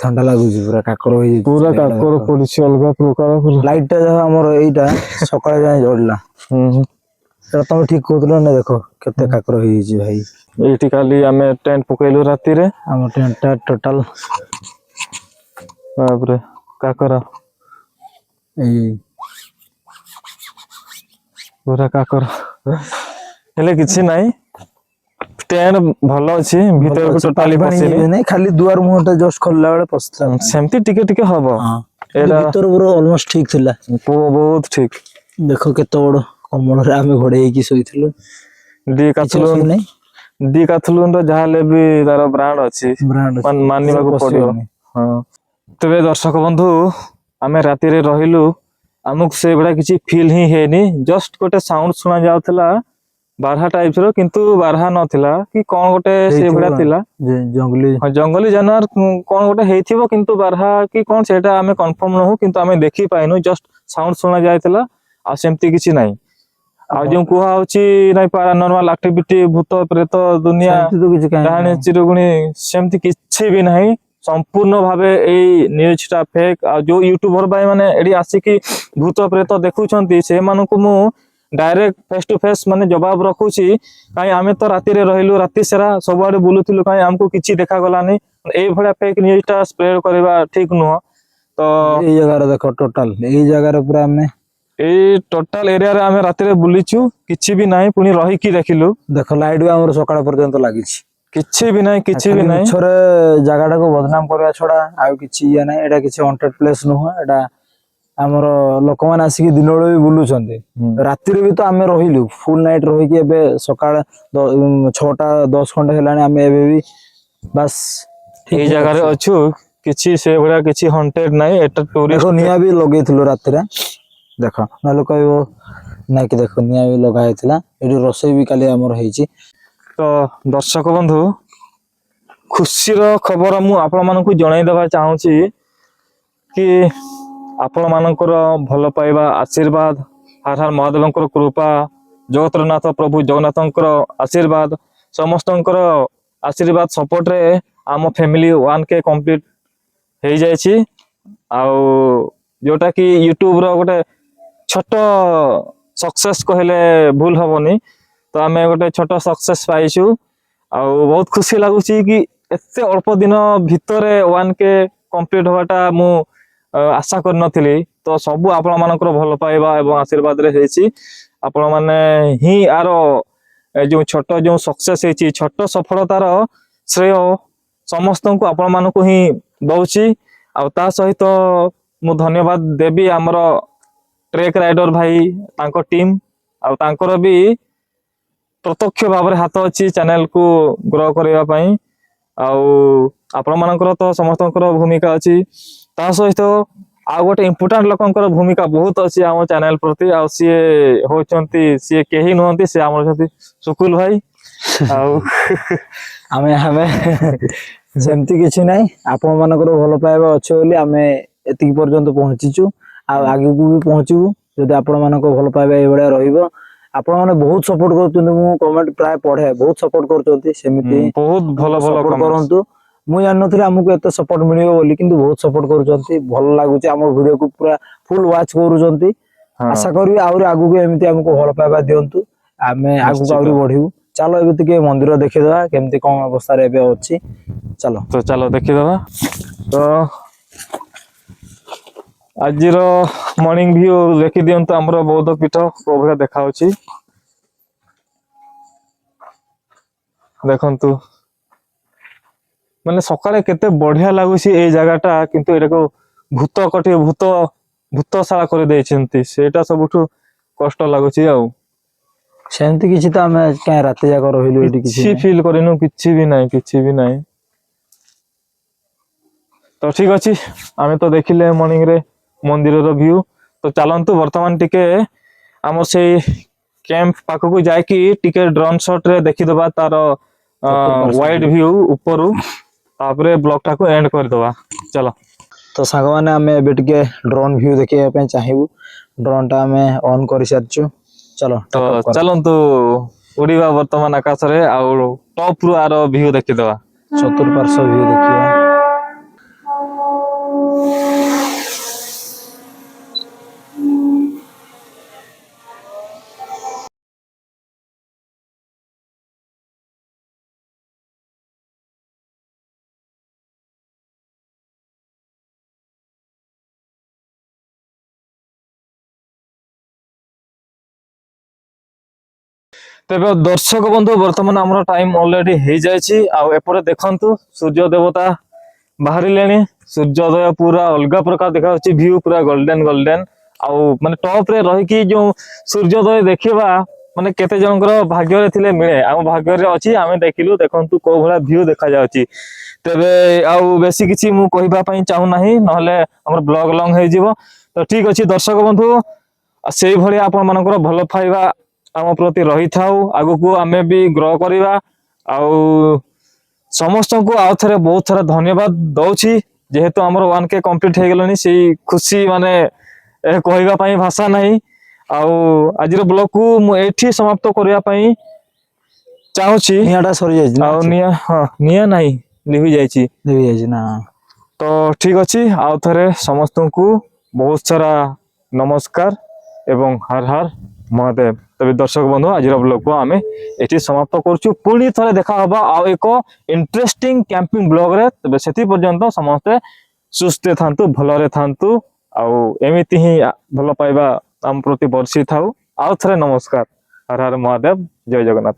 ଥଣ୍ଡା ଲାଗୁଛି, ପୁରା କାକର ହେଇଯାଇଛି, ପୁରା କାକର ପଡିଛି ଅଲଗା ପ୍ରକାର। ଲାଇଟ୍ ଟା ଯାହା ଆମର ଏଇଟା ସକାଳେ ଯାଏ ଜଳିଲା। ସେଟା ତମେ ଠିକ କହୁଥିଲ ନା? ଦେଖ କେତେ କାକର ହେଇଯାଇଛି ଭାଇ। ଏଇଠି କାଲି ଆମେ ଟେଣ୍ଟ ପକେଇଲୁ ରାତିରେ, ଆମ ଟେଣ୍ଟ ଟା ଟୋଟାଲ ତାପରେ କାକର ଏଇ ପୁରା କାକର। ହେଲେ କିଛି ନାହିଁ, ଟେଣ୍ଟ ଭଲ ଅଛି, ଭିତରକୁ ଟୋଟାଲି ପଶିନି। ନାଇଁ, ଖାଲି ଦୁଆର ମୁହଁଟା ଜଷ୍ଟ ଖୋଲିଲା ବେଳେ ପଶିଥିଲା। ସେମିତି ଟିକେ ଟିକେ ହବ। ଏଇଟା ଭିତର ପୁରା ଅଲମୋଷ୍ଟ ଠିକ ଥିଲା, ବହୁତ ଠିକ। ଦେଖ କେତେ ବଡ କମଳରେ ଆମେ ଘୋଡେଇ ହେଇକି ଶୋଇଥିଲୁ। ଡିକାଥଲନ୍ ର ଯାହା ହେଲେ ବି ତାର ବ୍ରାଣ୍ଡ ଅଛି, ମାନିବାକୁ ପଡିବ। ହଁ, ତେବେ ଦର୍ଶକ ବନ୍ଧୁ, ଆମେ ରାତିରେ ରହିଲୁ, ଆମକୁ ସେଇଭଳିଆ କିଛି ଫିଲ୍ ହିଁ ହେଇନି। ଜଷ୍ଟ ଗୋଟେ ସାଉଣ୍ଡ ଶୁଣା ଯାଉଥିଲା ବାରହା ଟାଇପ ର, କିନ୍ତୁ ବାରହା ନଥିଲା କି କଣ ଗୋଟେ ସେଇଭଳିଆ ଥିଲା। ଜଙ୍ଗଲୀ ଜାନୁଆର କଣ ଗୋଟେ ହେଇଥିବ, କିନ୍ତୁ ବାରହା କି କଣ ସେଇଟା ଆମେ କନଫର୍ମ ନହୁ, କିନ୍ତୁ ଆମେ ଦେଖି ପାଇନୁ। ଜଷ୍ଟ ସାଉଣ୍ଡ ଶୁଣା ଯାଇଥିଲା, ଆଉ ସେମିତି କିଛି ନାହିଁ। ଆଉ ଯୋଉ କୁହା ହଉଛି ନାଇଁ ପାରାନର୍ମାଲ ଆକ୍ଟିଭିଟି, ଭୂତ ପ୍ରେତ ଦୁନିଆ ଡାହାଣୀ ଚିରୁଗୁଣି, ସେମିତି କିଛି ବି ନାହିଁ। ସମ୍ପୂର୍ଣ୍ଣ ଭାବେ ଏଇ ନ୍ୟୁଜ ଟା ଫେକ୍। ଆଉ ଯୋଉ ୟୁଟ୍ୟୁବର ଭାଇ ମାନେ ଏଠି ଆସିକି ଭୂତ ପ୍ରେତ ଦେଖୁଛନ୍ତି, ସେମାନଙ୍କୁ ମୁଁ ଡାଇରେକ୍ଟ ଫେସ ଟୁ ଫେସ ମାନେ ଜବାବ ରଖୁଛି। କାହିଁ ଆମେ ତ ରାତିରେ ରହିଲୁ, ରାତି ସାରା ସବୁଆଡେ ବୁଲୁଥିଲୁ, କାହିଁ ଆମକୁ କିଛି ଦେଖାଗଲାନି। ଏଇଭଳିଆ ଫେକ୍ ନ୍ୟୁଜ ଟା ସ୍ପ୍ରେଡ କରିବା ଠିକ ନୁହଁ। ତ ଏଇ ଜାଗାରେ ଦେଖ, ଟୋଟାଲ ଏଇ ଜାଗାରେ ପୁରା ଆମେ ଏଇ ଟୋଟାଲ ଏରିଆରେ ଆମେ ରାତିରେ ବୁଲିଛୁ, କିଛି ବି ନାହିଁ। ପୁଣି ରହିକି ଦେଖିଲୁ, ଦେଖ ଲାଇଟ ବି ଆମର ସକାଳ ପର୍ଯ୍ୟନ୍ତ ଲାଗିଛି, କିଛି ବି ନାହିଁ, କିଛି ବି ନାହିଁ। ମିଛରେ ଜାଗାଟାକୁ ବଦନାମ କରିବା ଛଡା ଆଉ କିଛି ଇଏ ନାହିଁ। ଏଇଟା କିଛି ହଣ୍ଟେଡ ପ୍ଲେସ ନୁହଁ। ଏଇଟା ଆମର ଲୋକମାନେ ଆସିକି ଦିନ ବେଳେ ବି ବୁଲୁଛନ୍ତି, ରାତିରେ ବି ତ ଆମେ ରହିଲୁ, ଫୁଲ ନାଇଟ ରହିକି ଏବେ ସକାଳ 6ଟା 10 ଖଣ୍ଡେ ହେଲାଣି, ଆମେ ଏବେ ବି ବାସ୍ ଏଇ ଜାଗାରେ ଅଛୁ। କିଛି ସେଇଭଳିଆ କିଛି ହଣ୍ଟେଡ ନାହିଁ। ଏଟା ଟୁରିଷ୍ଟ। ନିଆଁ ବି ଲଗେଇଥିଲୁ ରାତିରେ, ଦେଖ, ନହେଲେ କହିବ ନାଇଁ କି ଦେଖ ନିଆଁ ବି ଲଗା ହେଇଥିଲା। ଏଠି ରୋଷେଇ ବି କାଲି ଆମର ହେଇଛି। ତ ଦର୍ଶକ ବନ୍ଧୁ, ଖୁସିର ଖବର ମୁଁ ଆପଣ ମାନଙ୍କୁ ଜଣାଇ ଦେବା ଚାହୁଁଛି କି ଆପଣ ମାନଙ୍କର ଭଲ ପାଇବା, ଆଶୀର୍ବାଦ, ହର ହର ମହାଦେବଙ୍କର କୃପା ଜଗତର ନାଥ ପ୍ରଭୁ ଜଗନ୍ନାଥଙ୍କର ଆଶୀର୍ବାଦ ସମସ୍ତଙ୍କର ଆଶୀର୍ବାଦ ସପୋର୍ଟରେ ଆମ ଫ୍ୟାମିଲି 1K କମ୍ପ୍ଲିଟ୍ ହେଇଯାଇଛି। ଆଉ ଯୋଉଟା କି ୟୁଟ୍ୟୁବର ଗୋଟେ ଛୋଟ ସକ୍ସେସ୍ କହିଲେ ଭୁଲ ହବନି। ତ ଆମେ ଗୋଟେ ଛୋଟ ସକ୍ସେସ୍ ପାଇଛୁ ଆଉ ବହୁତ ଖୁସି ଲାଗୁଛି କି ଏତେ ଅଳ୍ପ ଦିନ ଭିତରେ 1K କମ୍ପ୍ଲିଟ୍ ହବାଟା ମୁଁ ଆଶା କରିନଥିଲି। ତ ସବୁ ଆପଣ ମାନଙ୍କର ଭଲ ପାଇବା ଏବଂ ଆଶୀର୍ବାଦରେ ହେଇଛି। ଆପଣ ମାନେ ହିଁ ଆର ଯୋଉ ଛୋଟ ଯୋଉ ସକ୍ସେସ୍ ହେଇଛି ଛୋଟ ସଫଳତାର ଶ୍ରେୟ ସମସ୍ତଙ୍କୁ ଆପଣ ମାନଙ୍କୁ ହିଁ ଦଉଛି। ଆଉ ତା ସହିତ ମୁଁ ଧନ୍ୟବାଦ ଦେବି ଆମର ଟ୍ରେକ୍ ରାଇଡର ଭାଇ ତାଙ୍କ ଟିମ୍ ଆଉ ତାଙ୍କର ବି ପ୍ରତ୍ୟକ୍ଷ ଭାବରେ ହାତ ଅଛି ଚ୍ୟାନେଲକୁ ଗ୍ରୋ କରିବା ପାଇଁ। ଆଉ ଆପଣ ମାନଙ୍କର ତ ସମସ୍ତଙ୍କର ଭୂମିକା ଅଛି। ତା ସହିତ ଆଉ ଗୋଟେ ଇମ୍ପୋର୍ଟାଣ୍ଟ ଲୋକଙ୍କର ଭୂମିକା ବହୁତ ଅଛି ଆମ ଚ୍ୟାନେଲ ପ୍ରତି। ଆଉ ସିଏ କେହି ନୁହନ୍ତି, ସେ ଆମର ହଉଛନ୍ତି ସୁକୁଲ ଭାଇ। ଆଉ ଆମେ ସେମିତି କିଛି ନାହିଁ, ଆପଣ ମାନଙ୍କର ଭଲ ପାଇବା ଅଛି ବୋଲି ଆମେ ଏତିକି ପର୍ଯ୍ୟନ୍ତ ପହଞ୍ଚିଛୁ ଆଉ ଆଗକୁ ବି ପହଞ୍ଚିବୁ ଯଦି ଆପଣ ମାନଙ୍କ ଭଲ ପାଇବା ଏଇଭଳିଆ ରହିବ। ଆପଣ ମାନେ ବହୁତ ସପୋର୍ଟ କରୁଛନ୍ତି, ମୁଁ କମେଣ୍ଟ ପ୍ରାୟ ପଢେ, ବହୁତ ସପୋର୍ଟ କରୁଛନ୍ତି। ସେମିତି ବହୁତ ଭଲ ଭଲ ସପୋର୍ଟ କମେଣ୍ଟସ। କରନ୍ତୁ। ମୁଁ ଜାଣିନଥିଲି ଆମକୁ ଏତେ ସପୋର୍ଟ ମିଳିବ ବୋଲି, କିନ୍ତୁ ବହୁତ ସପୋର୍ଟ କରୁଛନ୍ତି। ଭଲ ଲାଗୁଛି, ଆମ ଭିଡିଓକୁ ପୁରା ଫୁଲ ୱାଚ୍ କରୁଛନ୍ତି। ହଁ ଆଶା କରିବି ଆହୁରି ଆଗକୁ ଏମିତି ଆମକୁ ଭଲ ପାଇବା ଦିଅନ୍ତୁ, ଆମେ ଆଗକୁ ନିଶ୍ଚିତ। ଆହୁରି ବଢିବୁ। ଚାଲ ଏବେ ଟିକେ ମନ୍ଦିର ଦେଖିଦବା କେମିତି କଣ ଅବସ୍ଥାରେ ଏବେ ଅଛି। ଚାଲ ତ ଚାଲ ଦେଖିଦବା। ତ ଆଜିର ମର୍ଣ୍ଣିଂ ଭିଉ ଦେଖିଦିଅନ୍ତୁ, ଆମର ବୌଦ୍ଧ ପୀଠ କୋଉ ଭଳିଆ ଦେଖାଯାଉଛି ଦେଖନ୍ତୁ। ମାନେ ସକାଳେ କେତେ ବଢିଆ ଲାଗୁଛି ଏଇ ଜାଗାଟା, କିନ୍ତୁ ଏଟାକୁ ଭୂତଶାଳା କରିଦେଇଛନ୍ତି, ସେଇଟା ସବୁଠୁ କଷ୍ଟ ଲାଗୁଛି। ଆଉ ସେମିତି କିଛି ତ ଆମେ କାହିଁ ରାତି ଯାକ ରହିଲୁ ଏଠି, କିଛି ନାହିଁ। ଫିଲ୍ କରିନୁ, କିଛି ବି ନାହିଁ, କିଛି ବି ନାହିଁ। ତ ଠିକ ଅଛି, ଆମେ ତ ଦେଖିଲେ ମର୍ଣ୍ଣିଂ ରେ ମନ୍ଦିରର ଭିଉ। ତ ଚାଲନ୍ତୁ ବର୍ତ୍ତମାନ ଟିକେ ଆମ ସେଇ କ୍ୟାମ୍ପ ପାଖକୁ ଯାଇକି ଟିକେ ଡ୍ରୋନ ସଟ ରେ ଦେଖିଦବା ତାର ଚତୁଃପାର୍ଶ୍ଵ ୱାଇଡ view। ଭିଉ ଉପରୁ, ତାପରେ ବ୍ଲଗ ଟାକୁ ଏଣ୍ଡ କରିଦବା। ଚାଲ। ତ ସାଙ୍ଗମାନେ ଆମେ ଏବେ ଟିକେ ଡ୍ରୋନ ଭ୍ୟୁ ଦେଖିବା ପାଇଁ ଚାହିଁବୁ। ଡ୍ରୋନ ଟା ଆମେ ଅନ୍ କରିସାରିଛୁ। ଚାଲ ତ ଟେକଅପ୍ କର। ଚାଲନ୍ତୁ ଉଡିବା ବର୍ତ୍ତମାନ ଆକାଶରେ, ଆଉ ଟପ ରୁ ଆର ଭିଉ ଦେଖିଦବା। ଚତୁଃପାର୍ଶ୍ଵ ଭ୍ୟୁ ଦେଖିବା। ତେବେ ଦର୍ଶକ ବନ୍ଧୁ ବର୍ତ୍ତମାନ ଆମର ଟାଇମ ଅଲରେଡି ହେଇଯାଇଛି। ଆଉ ଏପଟେ ଦେଖନ୍ତୁ ସୂର୍ଯ୍ୟ ଦେବତା ବାହାରିଲେଣି। ସୂର୍ଯ୍ୟୋଦୟ ପୁରା ଅଲଗା ପ୍ରକାର ଦେଖାଯାଉଛି, ଭିଉ ପୁରା ଗୋଲ୍ଡେନ ଗୋଲ୍ଡେନ। ଆଉ ମାନେ ଟପ ରେ ରହିକି ଯୋଉ ସୂର୍ଯ୍ୟୋଦୟ ଦେଖିବା ମାନେ କେତେ ଜଣଙ୍କର ଭାଗ୍ୟରେ ଥିଲେ ମିଳେ, ଆମ ଭାଗ୍ୟରେ ଅଛି, ଆମେ ଦେଖିଲୁ। ଦେଖନ୍ତୁ କୋଉ ଭଳିଆ ଭିଉ ଦେଖାଯାଉଛି। ତେବେ ଆଉ ବେଶୀ କିଛି ମୁଁ କହିବା ପାଇଁ ଚାହୁଁନାହିଁ, ନହେଲେ ଆମର ବ୍ଲଗ ଲଙ୍ଗ ହେଇଯିବ। ତ ଠିକ ଅଛି ଦର୍ଶକ ବନ୍ଧୁ, ସେଇଭଳି ଆପଣ ମାନଙ୍କର ଭଲ ପାଇବା ଆମ ପ୍ରତି ରହିଥାଉ, ଆଗକୁ ଆମେ ବି ଗ୍ରୋ କରିବା। ଆଉ ସମସ୍ତଙ୍କୁ ଆଉ ଥରେ ବହୁତ ଥର ଧନ୍ୟବାଦ ଦଉଛି, ଯେହେତୁ ଆମର 1K କମ୍ପ୍ଲିଟ ହେଇଗଲାଣି। ସେଇ ଖୁସି ମାନେ କହିବା ପାଇଁ ଭାଷା ନାହିଁ। ଆଉ ଆଜିର ବ୍ଲଗ କୁ ମୁଁ ଏଇଠି ସମାପ୍ତ କରିବା ପାଇଁ ଚାହୁଁଛି। ନିଆଁ ଟା ସରିଯାଇଛି ନା ଆଉ ଅଛି? ନିଆଁ ନାହିଁ, ଲିଭି ଯାଇଛି। ଲିଭି ଯାଇଛି ନା? ତ ଠିକ ଅଛି, ଆଉ ଥରେ ସମସ୍ତଙ୍କୁ ବହୁତ ସାରା ନମସ୍କାର ଏବଂ ହର ହର ମହାଦେବ। ତେବେ ଦର୍ଶକ ବନ୍ଧୁ ଆଜିର ବ୍ଲଗକୁ ଆମେ ଏଠି ସମାପ୍ତ କରୁଛୁ। ପୁଣି ଥରେ ଦେଖା ହବା ଆଉ ଏକ ଇଣ୍ଟରେଷ୍ଟିଂ କ୍ୟାମ୍ପିଂ ବ୍ଲଗରେ। ତେବେ ସେଥି ପର୍ଯ୍ୟନ୍ତ ସମସ୍ତେ ସୁସ୍ଥ ଥାନ୍ତୁ, ଭଲରେ ଥାନ୍ତୁ, ଆଉ ଏମିତି ହିଁ ଭଲ ପାଇବା ଆମ ପ୍ରତି ବର୍ଷି ଥାଉ। ଆଉ ଥରେ ନମସ୍କାର, ହର ହର ମହାଦେବ, ଜୟ ଜଗନ୍ନାଥ।